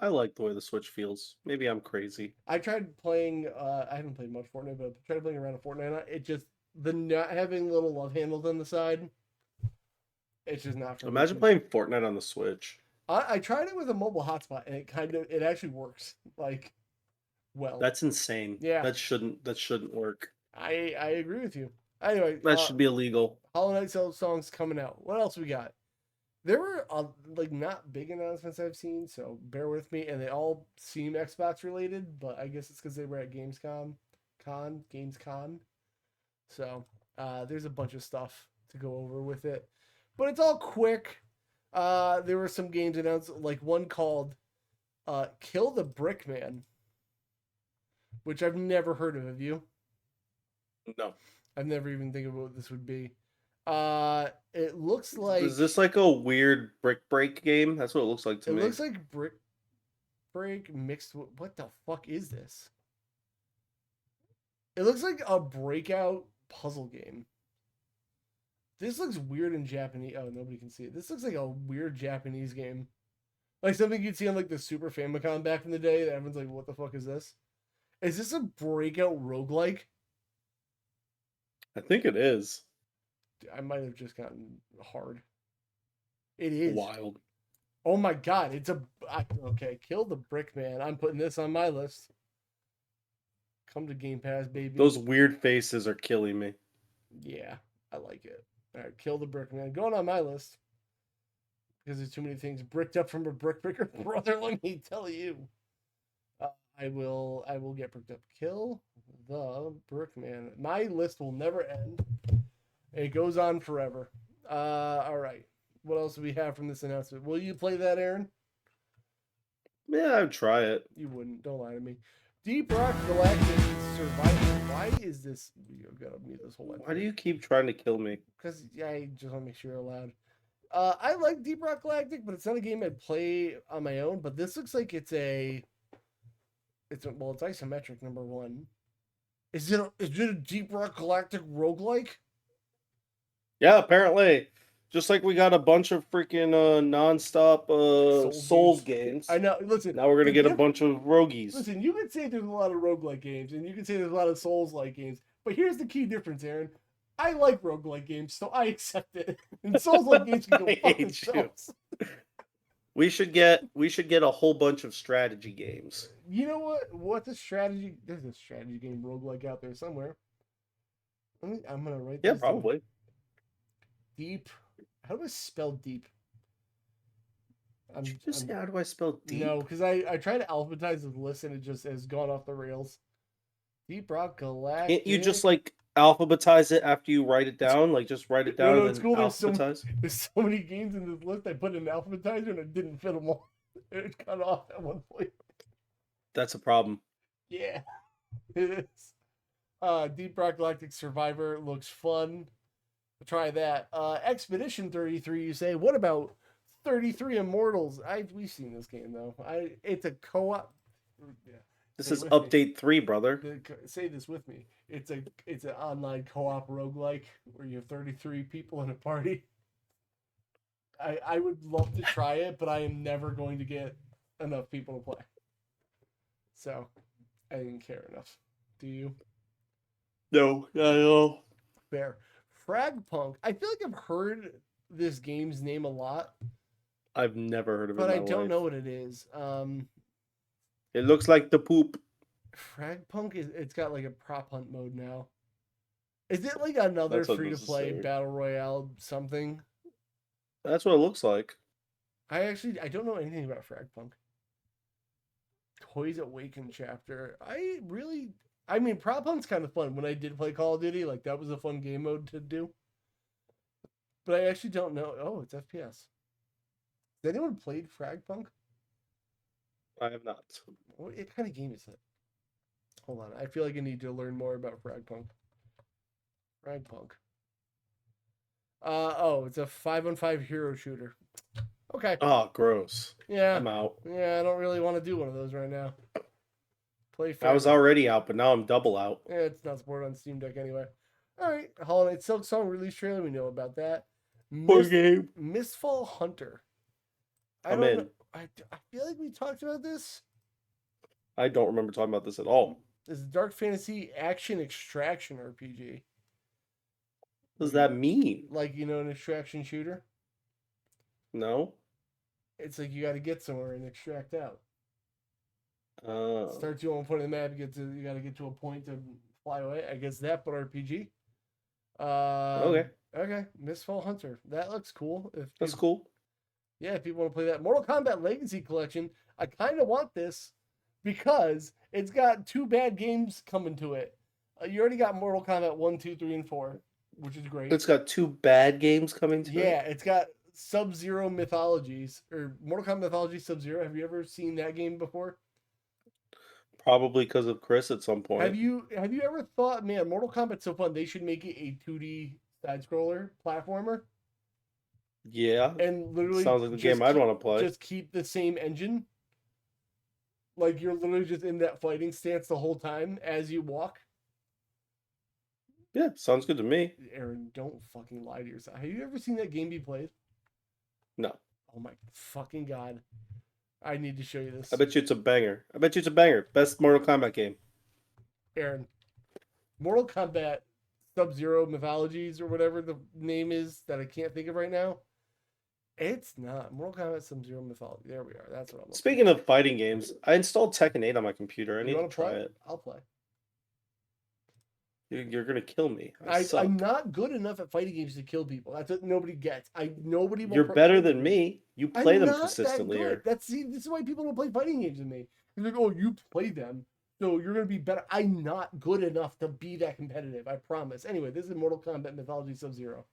I like the way the Switch feels. Maybe I'm crazy. I tried playing. I haven't played much Fortnite, but I tried playing around a Fortnite. It just the not having little love handles on the side. It's just not for me. Imagine playing Fortnite on the Switch. I tried it with a mobile hotspot, and it actually works. Like, well, That's insane. yeah, That shouldn't work. I agree with you. Anyway, That should be illegal. Hollow Knight songs coming out. What else we got? There were like not big announcements I've seen, so bear with me. And they all seem Xbox related, but I guess it's because they were at Gamescom. So there's a bunch of stuff to go over with it, but it's all quick. There were some games announced, like one called "Kill the Brick Man," which I've never heard of. Have you? No. I've never even think of what this would be. It looks like Is this like a weird brick break game? That's what it looks like to it me. looks like Brick Break mixed with what the fuck is this? It looks like a breakout puzzle game. This looks weird in Japanese. Oh, nobody can see it. This looks like a weird Japanese game. Like something you'd see on like the Super Famicom back in the day that everyone's like, what the fuck is this? Is this a breakout roguelike? I think it is. I might have just gotten hard. It is. Wild. Oh my god, okay, Kill the Brick Man. I'm putting this on my list. Come to Game Pass, baby. Those weird faces are killing me. Yeah, I like it. All right, Kill the Brick Man. Going on my list. Because there's too many things bricked up from a brick breaker brother, let me tell you. I will get bricked up. Kill the Brick Man. My list will never end. It goes on forever. All right. What else do we have from this announcement? Will you play that, Aaron? Yeah, I'd try it. You wouldn't. Don't lie to me. Deep Rock Galactic Survivor. Why is this? You've got to mute this whole. Why do you keep trying to kill me? Because I just want to make sure you're allowed. I like Deep Rock Galactic, but it's not a game I'd play on my own. But this looks like it's a It's isometric. Number one. Is it a Deep Rock Galactic roguelike? Yeah, apparently. Just like we got a bunch of freaking non-stop Souls I games. know. Listen, Now we're gonna the get a diff- bunch of roguies. listen. You could say there's a lot of roguelike games, and you could say there's a lot of Souls-like games. But here's the key difference, Aaron. I like roguelike games, so I accept it. And Souls-like games can go I fuck hate you. themselves. We should get a whole bunch of strategy games. You know what? What's a strategy? There's a strategy game roguelike out there somewhere. I'm gonna write Yeah, this down. probably. Deep. How do I spell deep? Did you just say how do I spell deep? No, because I tried to alphabetize this list and it just has gone off the rails. Deep Rock Galactic. Can't you just like alphabetize it after you write it down? Like just write it down No, and it's then cool. alphabetize? There's so many games in this list. I put in an alphabetizer and it didn't fit them all. It cut off at one point. That's a problem. Yeah, it is. Deep Rock Galactic Survivor looks fun. Try that. Expedition 33. You say? What about 33 Immortals? We've seen this game though. It's a co-op. Yeah. This Say is with me. update 3, brother. Say this with me. It's an online co-op roguelike where you have 33 people in a party. I would love to try it, but I am never going to get enough people to play. So I didn't care enough. Do you? No, I know. Fair. Fragpunk. I feel like I've heard this game's name a lot, I've never heard of it but in I my don't life. know what it is. It looks like the poop. Fragpunk it's got like a prop hunt mode now. Is it like another That's free to play unnecessary. battle royale something? That's what it looks like. I don't know anything about Fragpunk. Toys Awaken chapter. I mean prop hunt's kind of fun. When I did play Call of Duty, like that was a fun game mode to do. But I actually don't know. Oh, it's FPS. Has anyone played Fragpunk? I have not. What kind of game is it? Hold on. I feel like I need to learn more about Fragpunk. Fragpunk. It's a 5-on-5 hero shooter. Okay. Oh, gross. Yeah. I'm out. Yeah, I don't really want to do one of those right now. Play I was Fragpunk. already out, but now I'm double out. Yeah, it's not supported on Steam Deck anyway. All right. Hollow Knight Silksong release trailer. We know about that. Game. Mistfall Hunter. I'm in. I feel like we talked about this. I don't remember talking about this at all. This is a dark fantasy action extraction RPG. What does that mean? Like, an extraction shooter? No. It's like you got to get somewhere and extract out. Uh, Start you on one point of the map, you got to get to a point to fly away. I guess that, but RPG. okay. Okay, Mistfall Hunter. That looks cool. That's cool. Yeah, if people want to play that. Mortal Kombat Legacy Collection. I kind of want this because it's got 2 bad games coming to it. You already got Mortal Kombat 1, 2, 3, and 4, which is great. It's got 2 bad games coming to it? Yeah, it's got Sub-Zero Mythologies, or Mortal Kombat Mythology Sub-Zero. Have you ever seen that game before? Probably because of Chris at some point. Have you ever thought, man, Mortal Kombat's so fun, they should make it a 2D side-scroller platformer? Yeah. And literally sounds like the game I'd want to play. Just keep the same engine. Like you're literally just in that fighting stance the whole time as you walk. Yeah, sounds good to me. Aaron, don't fucking lie to yourself. Have you ever seen that game be played? No. Oh my fucking god. I need to show you this. I bet you it's a banger. Best Mortal Kombat game. Aaron, Mortal Kombat Sub-Zero Mythologies or whatever the name is that I can't think of right now. It's not. Mortal Kombat Sub-Zero Mythology. There we are. That's what I'm looking Speaking of fighting games, I installed Tekken 8 on my computer. I need to try it. I'll play. You're gonna kill me. I'm not good enough at fighting games to kill people. That's what nobody gets. Nobody. You're better than me. You play them consistently. This is why people don't play fighting games with me. They're like, oh, you play them, so you're gonna be better. I'm not good enough to be that competitive. I promise. Anyway, this is Mortal Kombat Mythology Sub-Zero.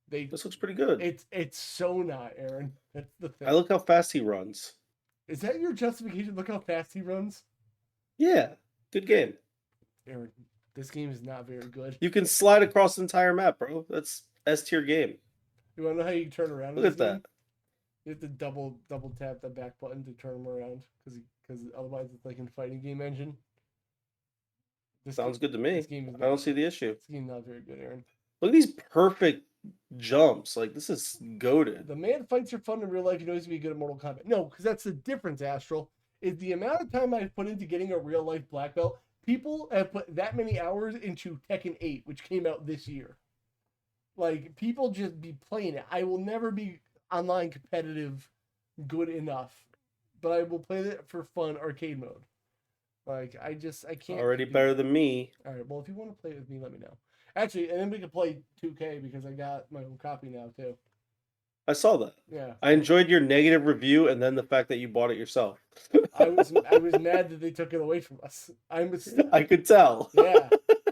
This looks pretty good. It's so not, Aaron. That's the thing. I look how fast he runs. Is that your justification? Look how fast he runs. Yeah, good game. Aaron, this game is not very good. You can slide across the entire map, bro. That's S tier game. You want to know how you turn around? Look at that. You have to double tap the back button to turn them around because otherwise it's like in fighting game engine. Sounds good to me. This game is I don't see the issue. This game not very good, Aaron. Look at these perfect jumps. Like, this is goated. The man fights are fun in real life. You know he's gonna be good at Mortal Kombat. No, because that's the difference, Astral. Is the amount of time I've put into getting a real life black belt. People have put that many hours into Tekken 8, which came out this year. Like, people just be playing it. I will never be online competitive good enough, but I will play it for fun arcade mode. Like, I can't. Already better than me. All right, well, if you want to play it with me, let me know. Actually, and then we can play 2K because I got my own copy now, too. I saw that. Yeah. I enjoyed your negative review and then the fact that you bought it yourself. I was mad that they took it away from us. I could tell. Yeah.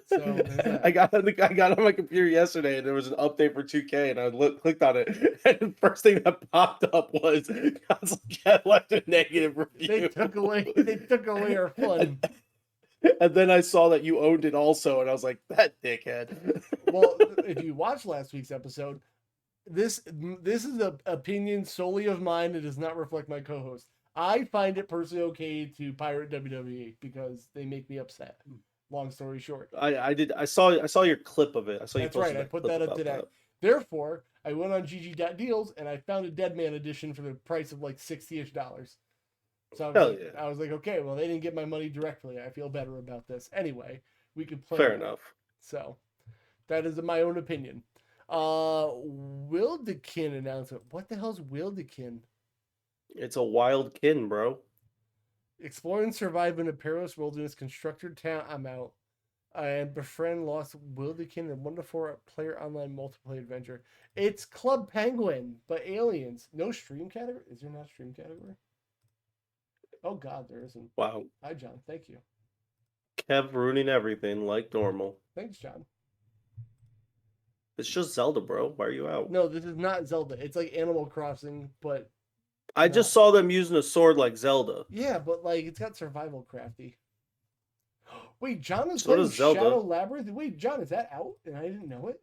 So I got on my computer yesterday and there was an update for 2K and I clicked on it and the first thing that popped up was Cat left a negative review. They took away our fun. And then I saw that you owned it also and I was like, that dickhead. Well, if you watched last week's episode, this is an opinion solely of mine. It does not reflect my co-host. I find it personally okay to pirate WWE because they make me upset. Long story short, I saw your clip of it. I saw you. That's right. I put that up today. Therefore, I went on GG.deals and I found a Deadman edition for the price of like $60-ish. So I was like, okay, well, they didn't get my money directly. I feel better about this. Anyway, we could play. Fair enough. So that is my own opinion. Wildekin announcement. What the hell's Wildekin? It's a wild kin, bro. Explore and survive in a perilous wilderness, constructed town. I'm out. And befriend lost Wildekin in 1-4 player online multiplayer adventure. It's Club Penguin, but aliens. No stream category? Is there not stream category? Oh God, there isn't. Wow. Hi, John. Thank you. Kev ruining everything like normal. Thanks, John. It's just Zelda, bro. Why are you out? No, this is not Zelda. It's like Animal Crossing, but I just saw them using a sword like Zelda. yeah, but like it's got survival crafty. Wait, John is So playing does Zelda. Shadow Labyrinth. Wait, John, is that out? And I didn't know it.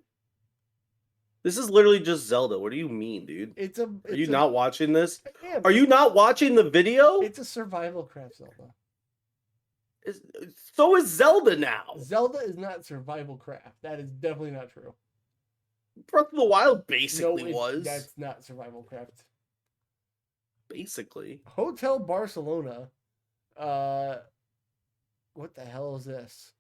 This is literally just Zelda. What do you mean, dude? Are you not watching this? Are you not watching the video? It's a survival craft Zelda. So is Zelda now. Zelda is not survival craft. That is definitely not true. Breath of the Wild basically was. That's not survival craft. Basically. Hotel Barcelona. What the hell is this?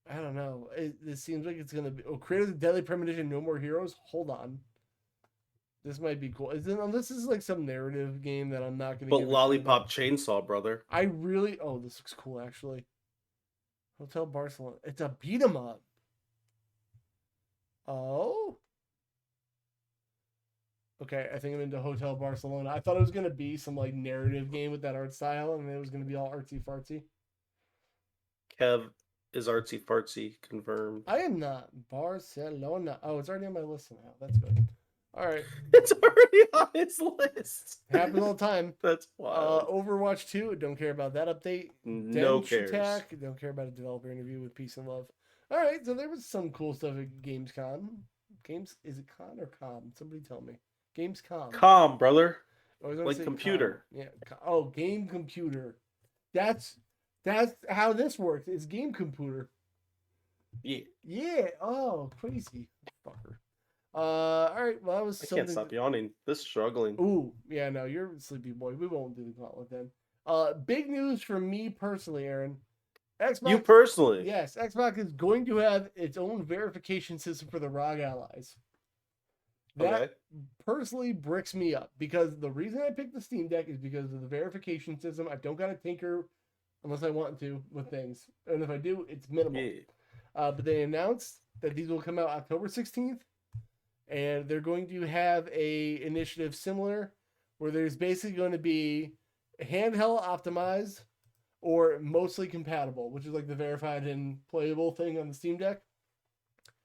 I don't know. This seems like it's gonna be. Oh, creators of Deadly Premonition, No More Heroes. Hold on. This might be cool. This is like some narrative game that I'm not gonna. But Lollipop Chainsaw, brother. I really. Oh, this looks cool actually. Hotel Barcelona. It's a beat 'em up. Oh. Okay, I think I'm into Hotel Barcelona. I thought it was gonna be some like narrative game with that art style, and it was gonna be all artsy fartsy. Kev is artsy fartsy confirmed. I am not. Barcelona. Oh, it's already on my list now. That's good. All right. It's already on his list. Happens all the time. That's wild. Overwatch 2. Don't care about that update. No cares. Attack. Don't care about a developer interview with Peace and Love. All right. So there was some cool stuff at Gamescom. Is it con or com? Somebody tell me. Gamescom. Com, brother. Like computer. Com. Yeah. Oh, game computer. That's how this works. It's game computer. Yeah. Yeah. Oh, crazy fucker. All right. Well, that was something. I can't stop yawning. This is struggling. Ooh, yeah. No, you're a sleepy boy. We won't do the gauntlet then. Big news for me personally, Aaron. Xbox. You personally? Yes, Xbox is going to have its own verification system for the ROG allies. That personally bricks me up because the reason I picked the Steam Deck is because of the verification system. I don't gotta tinker unless I want to with things, and if I do, it's minimal. Yeah. But they announced that these will come out October 16th, and they're going to have a initiative similar where there's basically going to be handheld optimized or mostly compatible, which is like the verified and playable thing on the Steam Deck.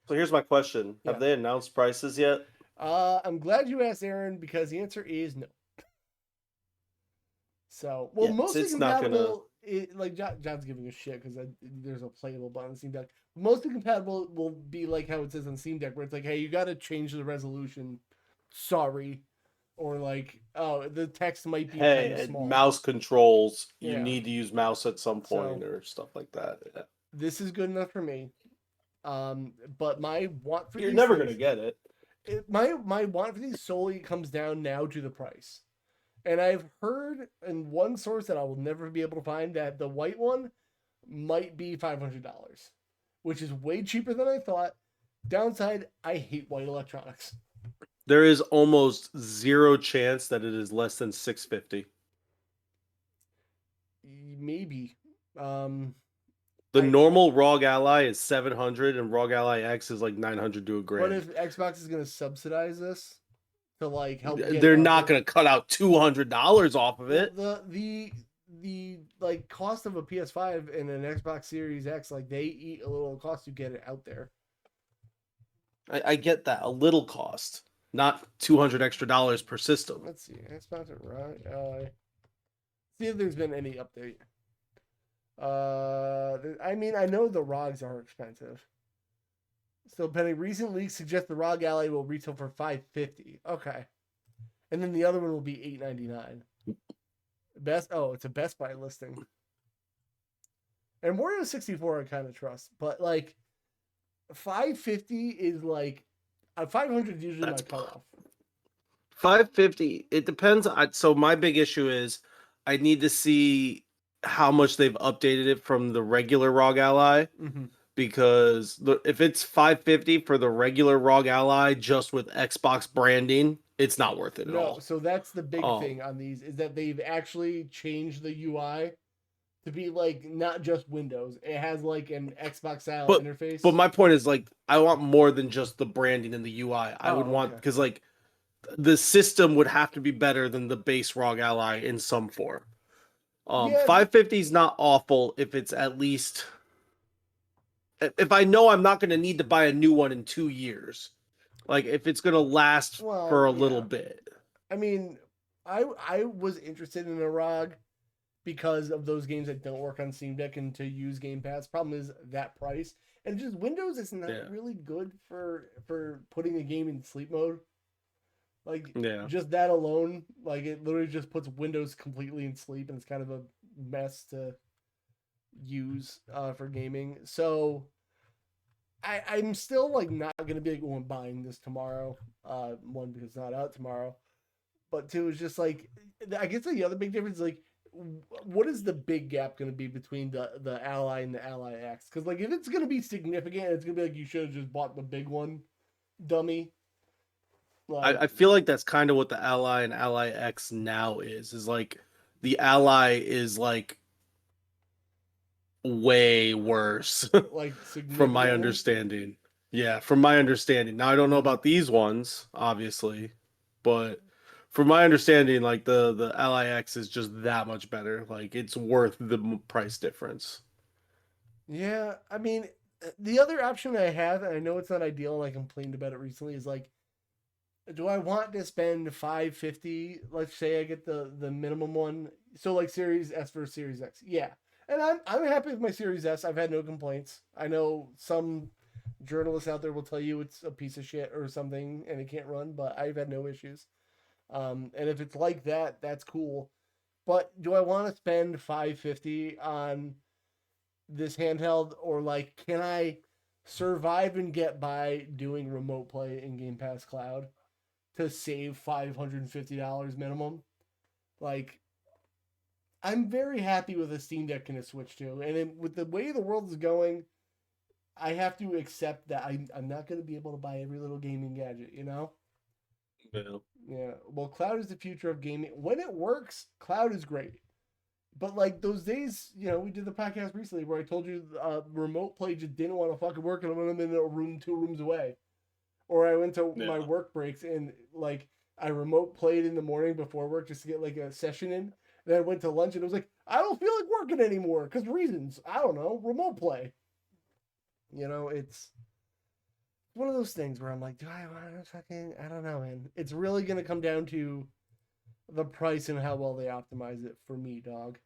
So here's my question: have they announced prices yet? I'm glad you asked, Aaron, because the answer is no. So, well, mostly compatible. Like John's giving a shit because there's a playable button on the Steam Deck. Mostly compatible will be like how it says on Steam Deck, where it's like, hey, you got to change the resolution. Sorry, or like, oh, the text might be kind of Hey, small. mouse controls, you Yeah. need to use mouse at some So point or stuff like that. Yeah. this is good enough for me. But my want for You're these never gonna things, get it. my want for these solely comes down now to the price. And I've heard in one source that I will never be able to find that the white one might be $500, which is way cheaper than I thought. Downside, I hate white electronics. There is almost zero chance that it is less than 650. Maybe. Um, The I normal ROG Ally is 700 and ROG Ally X is like 900 to a What grand. if Xbox is going to subsidize this to like help get it They're out not there? going to cut out $200 off of Well, it. the like cost of a PS5 and an Xbox Series X, like they eat a little cost to get it out there. I get that. A little cost, not 200 extra dollars per system. Let's see, Xbox right? See if there's been any update. I mean, I know the ROGs are expensive. So, Penny, recent leaks suggest the ROG Ally will retail for $550. Okay, and then the other one will be $899. It's a Best Buy listing. And Mario 64 I kind of trust, but like 550 is like 500 is usually my That's cutoff. 550. It depends. So my big issue is I need to see how much they've updated it from the regular ROG Ally Mm-hmm. because if it's 550 for the regular ROG Ally just with Xbox branding, it's not worth it at No, all. so that's the big Um, thing on these is that they've actually changed the UI to be like not just Windows. It has like an Xbox style but interface. but my point is like I want more than just the branding and the UI. I would Oh, want okay. because like the system would have to be better than the base ROG Ally in some form. Yeah, 550 is not awful if it's at least if I know I'm not going to need to buy a new one in 2 years. Like if it's going to last well, for a little yeah. bit. I mean, I was interested in a ROG because of those games that don't work on Steam Deck and to use Game Pass. Problem is that price, and just Windows is not Yeah. really good for putting a game in sleep mode. Like Yeah. just that alone, like it literally just puts Windows completely in sleep, and it's kind of a mess to use for gaming. So I'm still like not gonna be like, oh, I'm buying this tomorrow. One, because it's not out tomorrow, but two is just like I guess the other big difference is like what is the big gap going to be between the Ally and the Ally X? Because like if it's going to be significant, it's going to be like you should have just bought the big one, dummy. Like I feel like that's kind of what the Ally and Ally X now is like the Ally is like way worse like from my significantly. understanding. Yeah, from my understanding. Now I don't know Mm-hmm. about these ones, obviously, but from my understanding, like the Ally X is just that much better. Like it's worth the price difference. Yeah, I mean the other option I have, and I know it's not ideal, and I complained about it recently, is like, do I want to spend 550? Let's say I get the minimum one, so like Series S versus Series X. Yeah, and I'm happy with my Series S. I've had no complaints. I know some journalists out there will tell you it's a piece of shit or something and it can't run, but I've had no issues. And if it's like that, that's cool. But do I want to spend 550 on this handheld, or like can I survive and get by doing remote play in Game Pass Cloud to save $550 minimum? Like I'm very happy with a Steam Deck and a Switch too. With the way the world is going, I have to accept that I'm not going to be able to buy every little gaming gadget, you know? Yeah. Yeah. Well, cloud is the future of gaming. When it works, cloud is great. But like those days, we did the podcast recently where I told you remote play just didn't want to fucking work, and I'm in a room 2 rooms away. Or I went to my Yeah. work breaks and like I remote played in the morning before work just to get like a session in. Then I went to lunch and it was like I don't feel like working anymore because reasons I don't know. Remote play. It's one of those things where I'm like, do I want to fucking? I don't know, man. It's really gonna come down to the price and how well they optimize it for me, dog.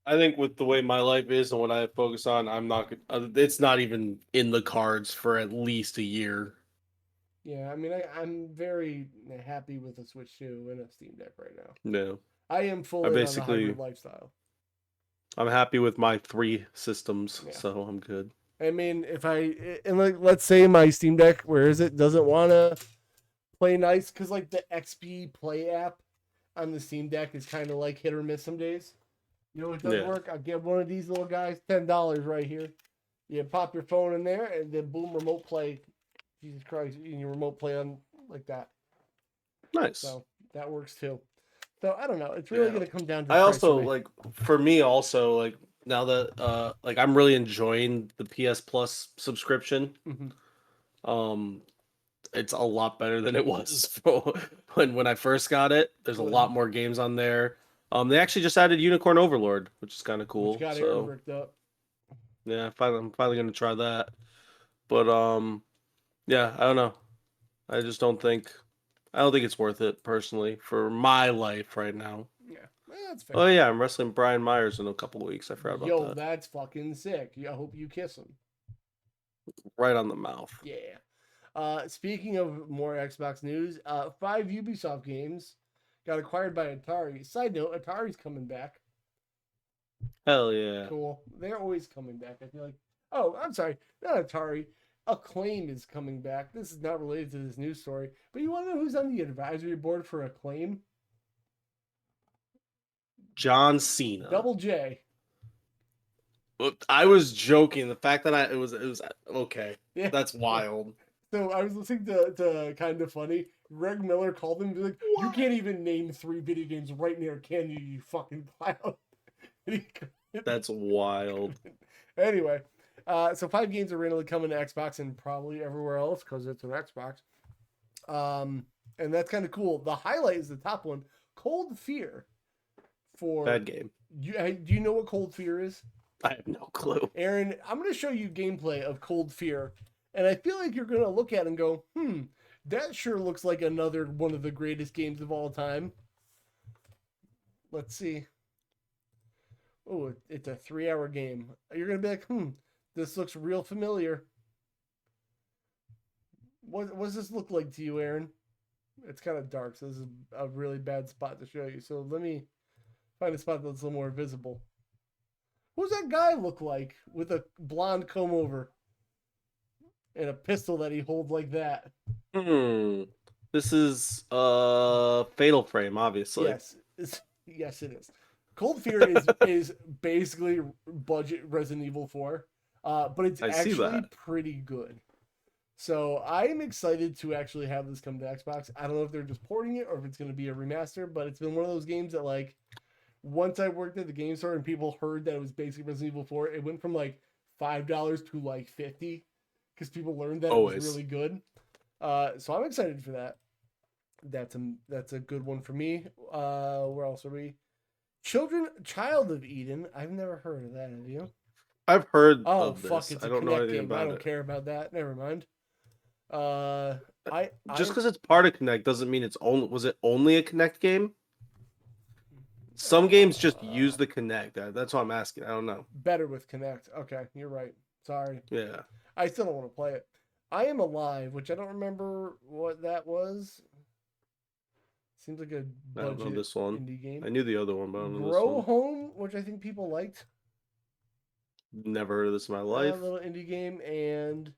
I think with the way my life is and what I focus on, I'm not. It's not even in the cards for at least a year. Yeah, I mean, I'm very happy with a Switch 2 and a Steam Deck right now. No, I am I full in on the basically hybrid lifestyle. I'm happy with my 3 systems, Yeah. so I'm good. I mean, and like, let's say my Steam Deck, where is it, doesn't want to play nice, because like the XP Play app on the Steam Deck is kind of like hit or miss some days. You know, it does Yeah, work. I'll get one of these little guys, $10 right here. You pop your phone in there, and then boom, remote play. Jesus Christ, you can remote play on like that. nice. So that works too. So I don't know. It's really Yeah, going to come down to I price for also me. like for me also like now that like I'm really enjoying the PS Plus subscription. Mm-hmm. Um, it's a lot better than it was when I first got it. There's a lot more games on there. They actually just added Unicorn Overlord, which is kind of Which cool. got Aaron So bricked up. yeah, I'm finally gonna try that. But yeah, I don't know. I don't think it's worth it personally for my life right now. Yeah, that's fair. Oh yeah, I'm wrestling Brian Myers in a couple weeks. I forgot about Yo, that. that's fucking sick. I hope you kiss him. Right on the mouth. Yeah. Speaking of more Xbox news, 5 Ubisoft games got acquired by Atari. Side note, Atari's coming back. Hell yeah. Cool. They're always coming back. I feel like. Oh, I'm sorry. Not Atari. Acclaim is coming back. This is not related to this news story, but you want to know who's on the advisory board for Acclaim? John Cena. Double J. I was joking. The fact that it was okay. Yeah. That's wild. So I was listening to Kind of Funny. Greg Miller called him and be like, "You can't even name 3 video games right now, can you? You fucking clown." That's wild. Anyway, so 5 games are randomly coming to Xbox and probably everywhere else because it's an Xbox. And that's kind of cool. The highlight is the top one, Cold Fear. Bad game. Do you know what Cold Fear is? I have no clue. Aaron, I'm going to show you gameplay of Cold Fear, and I feel like you're going to look at it and go, that sure looks like another one of the greatest games of all time. Let's see. Oh, it's a 3-hour game. You're going to be like, this looks real familiar. What does this look like to you, Aaron? It's kind of dark, so this is a really bad spot to show you. So let me find a spot that's a little more visible. What does that guy look like with a blonde comb over and a pistol that he holds like that? This is Fatal Frame, obviously. Yes, it is. Cold Fear is basically budget Resident Evil 4, but it's actually pretty good. So I am excited to actually have this come to Xbox. I don't know if they're just porting it or if it's going to be a remaster, but it's been one of those games that like once I worked at the game store and people heard that it was basically Resident Evil 4, it went from like $5 to like $50 because people learned that it was really good. So I'm excited for that. That's a good one for me. Where else are we? Child of Eden. I've never heard of that. Have you? I've heard of this. Fuck, it's a Kinect game. I don't care about that. Never mind. Just because it's part of Kinect doesn't mean it's only. Was it only a Kinect game? Some games just use the Kinect. That's what I'm asking. I don't know. Better with Kinect. Okay, you're right. Sorry. Yeah. I still don't want to play it. I Am Alive, which I don't remember what that was. Seems like a budget I don't know this one. indie game. I knew the other one, but I don't know Grow this one. Home, which I think people liked. Never heard of this in my life. A little indie game, and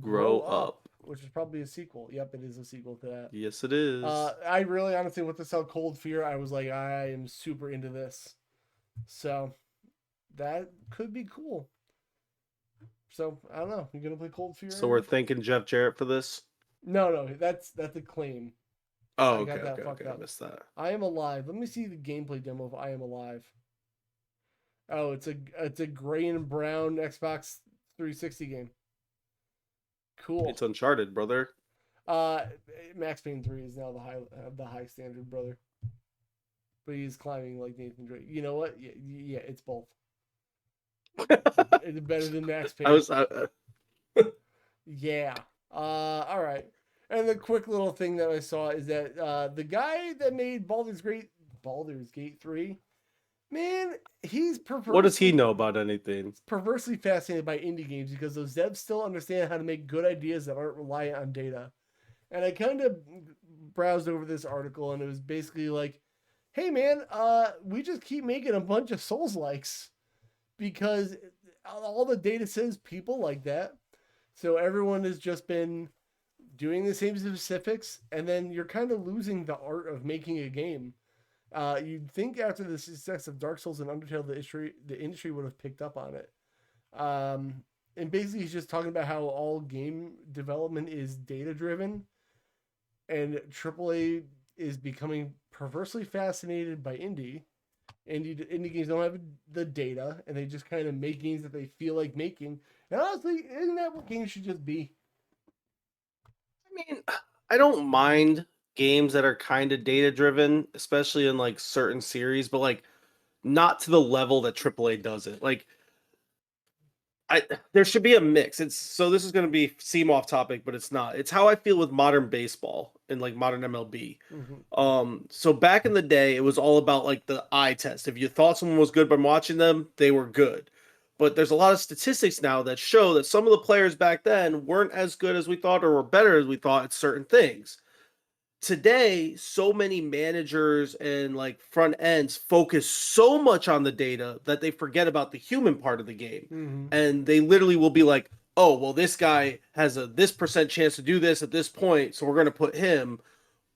Grow Up, which is probably a sequel. Yep, it is a sequel to that. Yes, it is. I really honestly, with this out Cold Fear, I was like, I am super into this. So that could be cool. So I don't know. You gonna play Cold Fear? So we're thanking Jeff Jarrett for this? No, that's Acclaim. Oh, okay, I missed that. I Am Alive. Let me see the gameplay demo of I Am Alive. Oh, it's a gray and brown Xbox 360 game. Cool. It's Uncharted, brother. Max Payne 3 is now the high standard, brother. But he's climbing like Nathan Drake. You know what? Yeah, it's both. It's better than Max Payne. Yeah. All right. And the quick little thing that I saw is that the guy that made Baldur's Gate 3 Man, he's What does he perversely know about anything? fascinated by indie games because those devs still understand how to make good ideas that aren't reliant on data. And I kind of browsed over this article, and it was basically like, "Hey, man, we just keep making a bunch of Souls likes because all the data says people like that. So everyone has just been doing the same specifics, and then you're kind of losing the art of making a game. You'd think after the success of Dark Souls and Undertale, the industry would have picked up on it. And basically, he's just talking about how all game development is data driven, and AAA is becoming perversely fascinated by indie games don't have the data, and they just kind of make games that they feel like making. And honestly, isn't that what games should just be? I mean, I don't mind games that are kind of data driven, especially in like certain series, but like not to the level that AAA does it. Like I there should be a mix. It's so this is going to be seem off topic, but it's not. It's how I feel with modern baseball and like modern MLB. Mm-hmm. So back in the day, it was all about like the eye test. If you thought someone was good by watching them, they were good. But there's a lot of statistics now that show that some of the players back then weren't as good as we thought or were better as we thought at certain things. Today, so many managers and like front ends focus so much on the data that they forget about the human part of the game. Mm-hmm. And they literally will be like, oh, well, this guy has a this percent chance to do this at this point, so we're going to put him.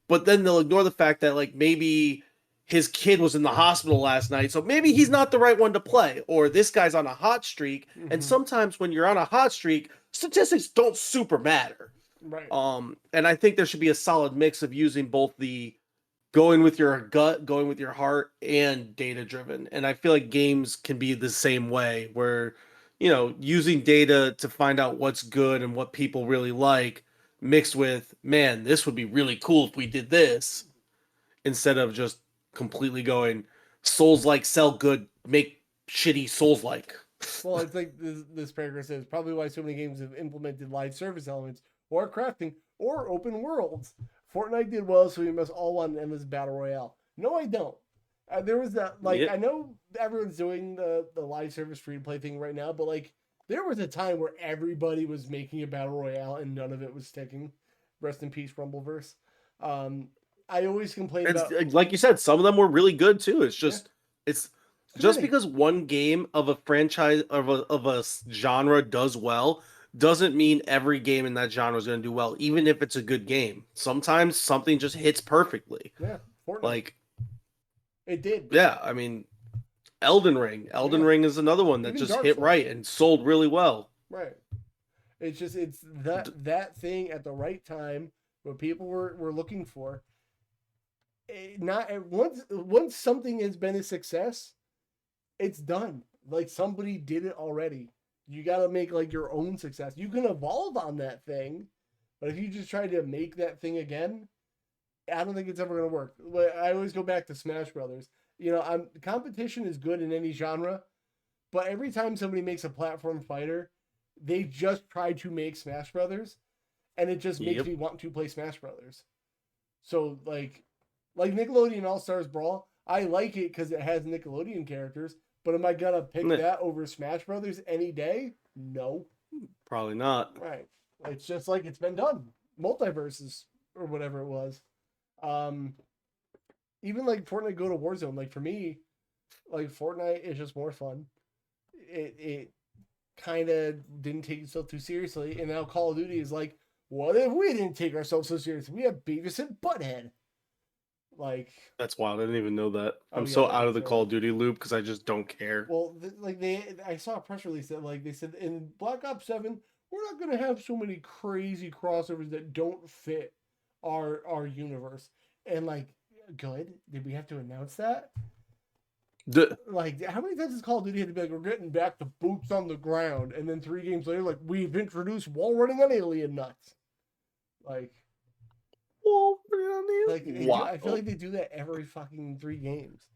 But then they'll ignore the fact that like maybe his kid was in the hospital last night, so maybe he's not the right one to play, or this guy's on a hot streak. And Mm-hmm. sometimes when you're on a hot streak, statistics don't super matter. Right. And I think there should be a solid mix of using both the going with your gut, going with your heart, and data driven. And I feel like games can be the same way, where using data to find out what's good and what people really like, mixed with, man, this would be really cool if we did this, instead of just completely going Souls like sell good, make shitty Souls like. Well, it's like this paragraph says probably why so many games have implemented live service elements or crafting or open worlds. Fortnite did well, so we must all want an endless battle royale. No, I don't. There was that like Yeah. I know everyone's doing the live service free to play thing right now, but like there was a time where everybody was making a battle royale and none of it was sticking. Rest in peace, Rumbleverse. Um, I always complain about It's like you said, some of them were really good too. yeah, It's just fitting. because one game of a franchise of a genre does well doesn't mean every game in that genre is going to do well, even if it's a good game. Sometimes something just hits perfectly. Yeah, Fortnite. Like, It did. yeah, I mean, Elden Ring. Elden Yeah, Ring is another one that even just Dark hit Souls. right and sold really well. Right. It's that thing at the right time what people were looking for. Not once something has been a success, it's done. Like somebody did it already. You got to make like your own success. You can evolve on that thing, but if you just try to make that thing again, I don't think it's ever going to work. I always go back to Smash Brothers. Competition is good in any genre, but every time somebody makes a platform fighter, they just try to make Smash Brothers, and it just makes Yep. me want to play Smash Brothers. So like Nickelodeon All Stars Brawl, I like it because it has Nickelodeon characters. But am I gonna pick Meh, that over Smash Brothers any day? No. probably not. Right. It's just like it's been done. Multiverses or whatever it was. Um, Even like Fortnite Go to Warzone. Like for me, like Fortnite is just more fun. It kind of didn't take itself too seriously, and now Call of Duty is like, what if we didn't take ourselves so seriously? We have Beavis and Butthead. Like, That's wild. I didn't even know that. oh I'm yeah, so out of that's the right. Call of Duty loop because I just don't care. Well, I saw a press release that like they said in Black Ops 7, we're not gonna have so many crazy crossovers that don't fit our universe. And like, good. Did we have to announce that? The, Like, how many times has Call of Duty had to be like, we're getting back to boots on the ground, and then 3 games later, like, we've introduced wall running on alien nuts. Like, they do. I feel wow. like they do that every fucking 3 games.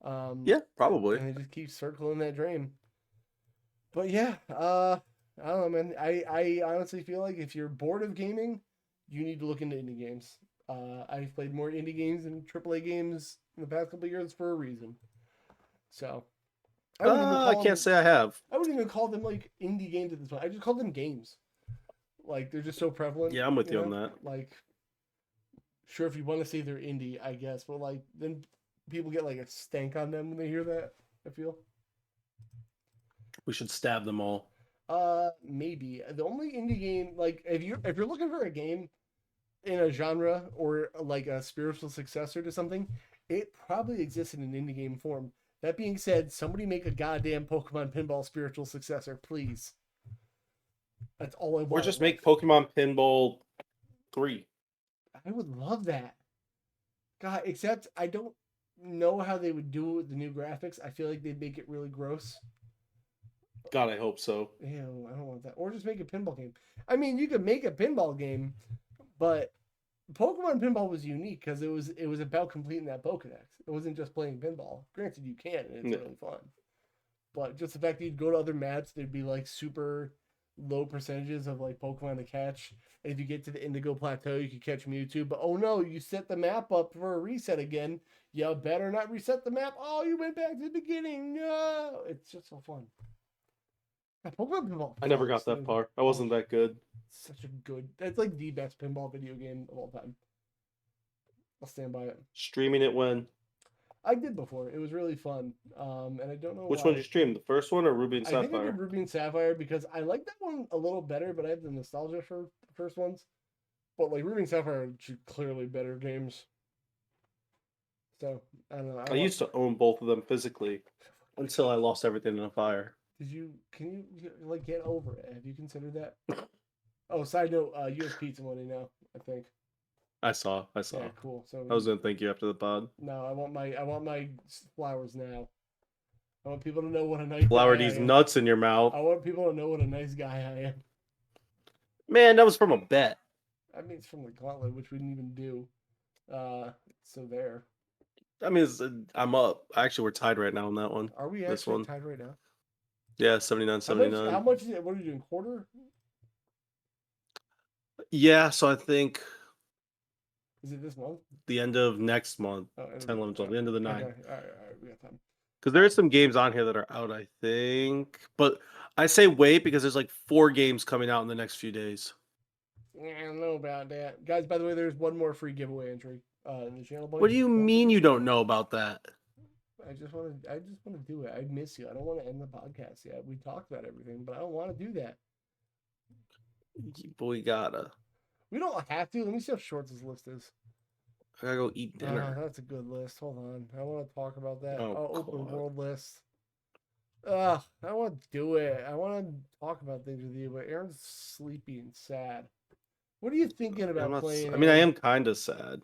Um, Yeah, probably. and they just keep circling that drain. But yeah, I don't know, man. I honestly feel like if you're bored of gaming, you need to look into indie games. I've played more indie games than AAA games in the past couple of years for a reason. So I wouldn't even I call can't them. say I have. I wouldn't even call them like indie games at this point. I just call them games. Like they're just so prevalent. Yeah, I'm with you on that. Like sure, if you want to say they're indie, I guess, but like then people get like a stank on them when they hear that. I feel. We should stab them all. Maybe the only indie game like if you're looking for a game in a genre or like a spiritual successor to something, it probably exists in an indie game form. That being said, somebody make a goddamn Pokemon Pinball spiritual successor, please. That's all I Or want. just make Pokemon Pinball 3. I would love that. God, except I don't know how they would do it with the new graphics. I feel like they'd make it really gross. God, I hope so. Ew, I don't want that. Or just make a pinball game. I mean, you could make a pinball game, but Pokemon Pinball was unique because it was about completing that Pokedex. It wasn't just playing pinball. Granted, you can, and it's really fun. But just the fact that you'd go to other maps, there'd be like super low percentages of like Pokemon to catch. And if you get to the Indigo Plateau, you could catch Mewtwo. But oh no, you set the map up for a reset again. You better not reset the map. Oh, you went back to the beginning. No, it's just so fun. Pokemon Pinball. I never got that far. I wasn't that good. Such a good. That's like the best pinball video game of all time. I'll stand by it. Streaming it when? I did before. It was really fun. And I don't know Which why. one did you stream? The first one or Ruby and I think I Sapphire? did Ruby and Sapphire because I like that one a little better, but I have the nostalgia for the first ones. But like Ruby and Sapphire are clearly better games. So I don't know. I used to own both of them physically until I lost everything in a fire. Did you? Can you like get over it? Have you considered that? Oh, side note, U.S. pizza money now. I think. I saw. Yeah, cool. So I was gonna thank you after the pod. no, I want my flowers now. I want people to know what a nice Flower guy I these am. nuts in your mouth. I want people to know what a nice guy I am. Man, that was from a bet. I mean, it's from the gauntlet, which we didn't even do. So there. I mean, I'm up. Actually, we're tied right now on that one. Are we This actually one. tied right now? Yeah, 79-79. How much is it? What are you doing? Quarter? Yeah, so I think Is it this month? the end of next month, Oh, 10, 11, 12, the end of the 9. Okay, all right, we got time. Because there are some games on here that are out, I think. But I say wait because there's like 4 games coming out in the next few days. I don't know about that, guys. By the way, there's one more free giveaway entry in the channel. What do you mean you don't know about that? I just want to do it. I miss you. I don't want to end the podcast yet. We talked about everything, but I don't want to do that. But we gotta. We don't have to. Let me see how short this list is. I gotta go eat dinner. That's a good list. Hold on. I want to talk about that. Oh, open God. world list. I want to do it. I want to talk about things with you, but Aaron's sleepy and sad. What are you thinking about playing? I mean, I am kind of sad.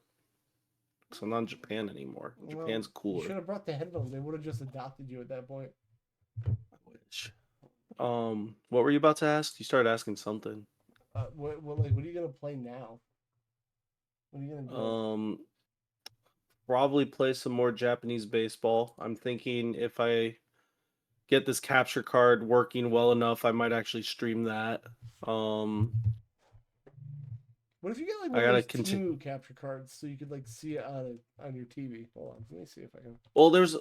Because I'm not in Japan anymore. Well, Japan's cooler. You should have brought the headphones. They would have just adopted you at that point. I wish. What were you about to ask? You started asking something. What are you gonna play now? What are you gonna do? Probably play some more Japanese baseball. I'm thinking if I get this capture card working well enough, I might actually stream that. What if you get like one of those two capture cards so you could like see it on your TV? Hold on, let me see if I can. Well, there's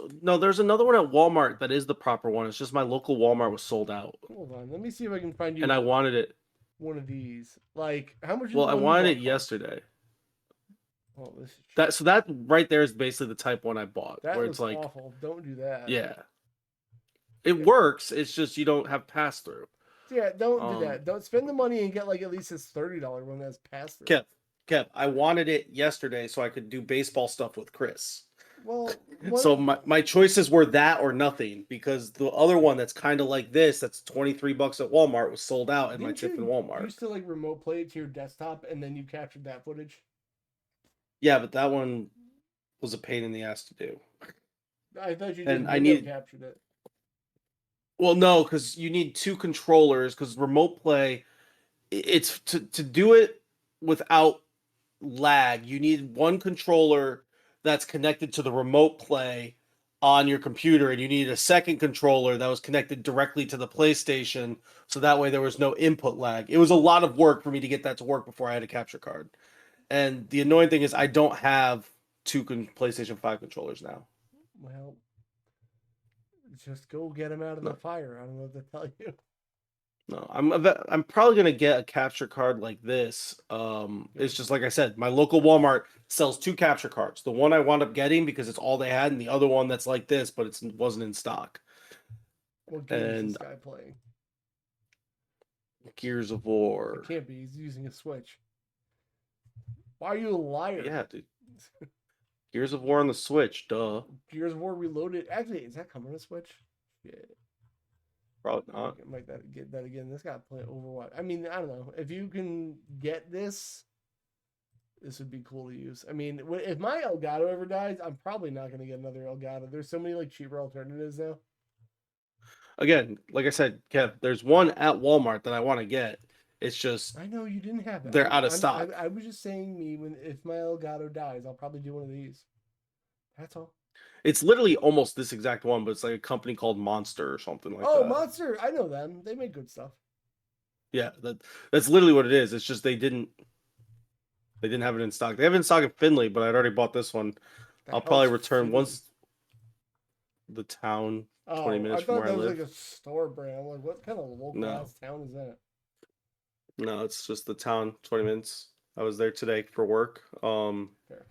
another one at Walmart that is the proper one. It's just my local Walmart was sold out. Hold on, let me see if I can find you. And I wanted it. One of these, like how much? Well, I wanted it yesterday. Oh, this is that that right there is basically the type one I bought. That where it's like awful. Don't do that. Yeah. It works. It's just you don't have pass through. Yeah, don't do that. Don't spend the money and get like at least this $30 one that's pass through. Kev, I wanted it yesterday so I could do baseball stuff with Chris. Well, so my choices were that or nothing because the other one that's kind of like this, that's $23 at Walmart, was sold out in my Tiffin Walmart. You used to like remote play it to your desktop and then you captured that footage. Yeah, but that one was a pain in the ass to do. I thought you just captured it. Well, no, because you need 2 controllers. Because remote play, it's to do it without lag. You need one controller that's connected to the remote play on your computer, and you need a second controller that was connected directly to the PlayStation, so that way there was no input lag. It was a lot of work for me to get that to work before I had a capture card. And the annoying thing is I don't have 2 PlayStation 5 controllers now. Well, Just go get him out of the No, fire. I don't know what to tell you. no. I'm probably gonna get a capture card like this. It's Yes. just like I said, my local Walmart sells two capture cards. The one I wound up getting because it's all they had, and the other one that's like this, but it wasn't in stock. What game is this And guy playing? Gears of It War. can't be. He's using a Switch. Why are you a liar? Yeah, dude. Gears of War on the Switch. Duh. Gears of War Reloaded. Actually, is that coming to Switch? Yeah. Probably not. Might that get that again. This guy play Overwatch. I mean, I don't know. If you can get this, this would be cool to use. I mean, if my Elgato ever dies, I'm probably not going to get another Elgato. There's so many like cheaper alternatives now. Again, like I said, Kev, there's one at Walmart that I want to get. It's just I know you didn't have that. they're out of stock. I was just saying, if my Elgato dies, I'll probably do one of these. That's all. It's literally almost this exact one, but it's like a company called Monster or something like Oh, that. Monster! I know them. They make good stuff. Yeah, that's literally what it is. It's just they didn't have it in stock. They have it in stock in Finley, but I'd already bought this one. I'll probably return once the town 20 minutes I from thought where I that was live. like a store brand. Like, what kind of local ass town is that? No, it's just the town 20 minutes. I was there today for work. Fair.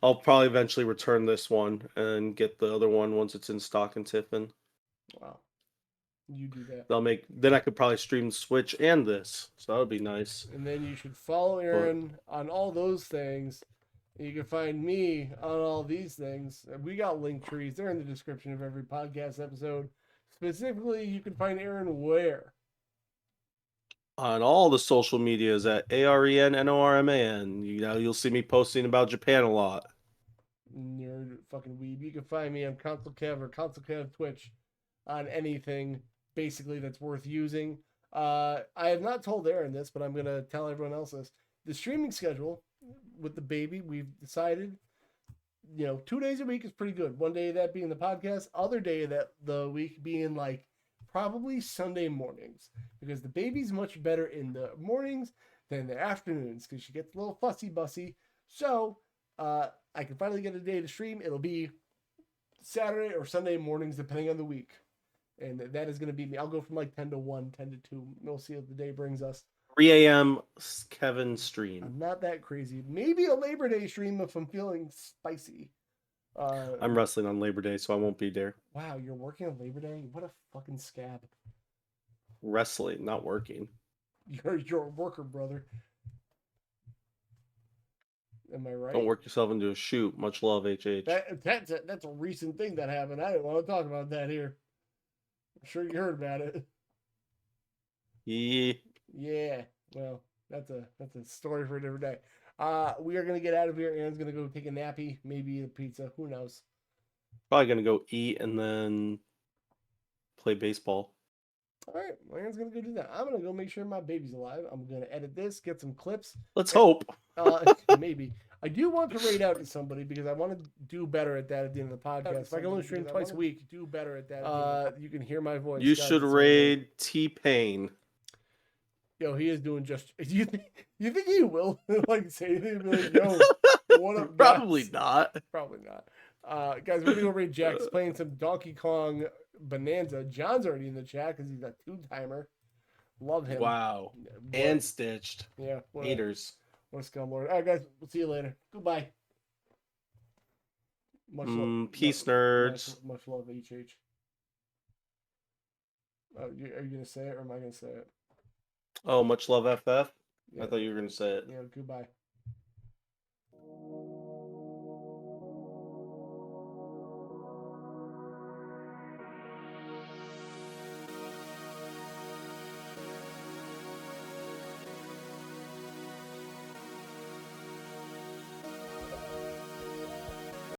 I'll probably eventually return this one and get the other one once it's in stock in Tiffin. Wow. You do that. Then I could probably stream Switch and this. So that would be nice. And then you should follow Aaron on all those things. You can find me on all these things. We got link trees. They're in the description of every podcast episode. Specifically, you can find Aaron where? On all the social medias at ARENNORMAN. You'll see me posting about Japan a lot. Nerd fucking weeb. You can find me on Console Kev or Console Kev Twitch on anything basically that's worth using. I have not told Aaron this, but I'm gonna tell everyone else this. The streaming schedule with the baby, we've decided, 2 days a week is pretty good. One day of that being the podcast, other day of that the week being like probably Sunday mornings, because the baby's much better in the mornings than the afternoons because she gets a little fussy bussy. So I can finally get a day to stream. It'll be Saturday or Sunday mornings, depending on the week. And that is going to be me. I'll go from like 10 to 1, 10 to 2. We'll see what the day brings us. 3 a.m. Kevin stream. I'm not that crazy. Maybe a Labor Day stream if I'm feeling spicy. I'm wrestling on Labor Day, so I won't be there. Wow, you're working on Labor Day? What a fucking scab. Wrestling, not working. You're a worker, brother. Am I right? Don't work yourself into a shoot. Much love, HH. That's a recent thing that happened. I didn't want to talk about that here. I'm sure you heard about it. Yeah. Yeah. Well, that's a story for a different day. We are gonna get out of here. Aaron's gonna go take a nappy, maybe eat a pizza. Who knows? Probably gonna go eat and then play baseball. All right, Aaron's gonna go do that. I'm gonna go make sure my baby's alive. I'm gonna edit this, get some clips. Let's hope. Maybe. I do want to raid out to somebody because I want to do better at that at the end of the podcast. If I can only stream twice a week, do better at that. You can hear my voice. You should raid T-Pain. Yo, he is doing just. You think he will like say anything? Like, yo, what up? Probably guys? not. Probably not. Guys, we're gonna go raid Jack's playing some Donkey Kong Bonanza. John's already in the chat because he's a 2-timer. Love him. Wow. And Stitched. Yeah. Haters. What a scumlord. All right, guys. We'll see you later. Goodbye. Much love. Peace, nerds. Much love, HH. Are you going to say it or am I going to say it? Oh, much love, FF. Yeah. I thought you were going to say it. Yeah, goodbye.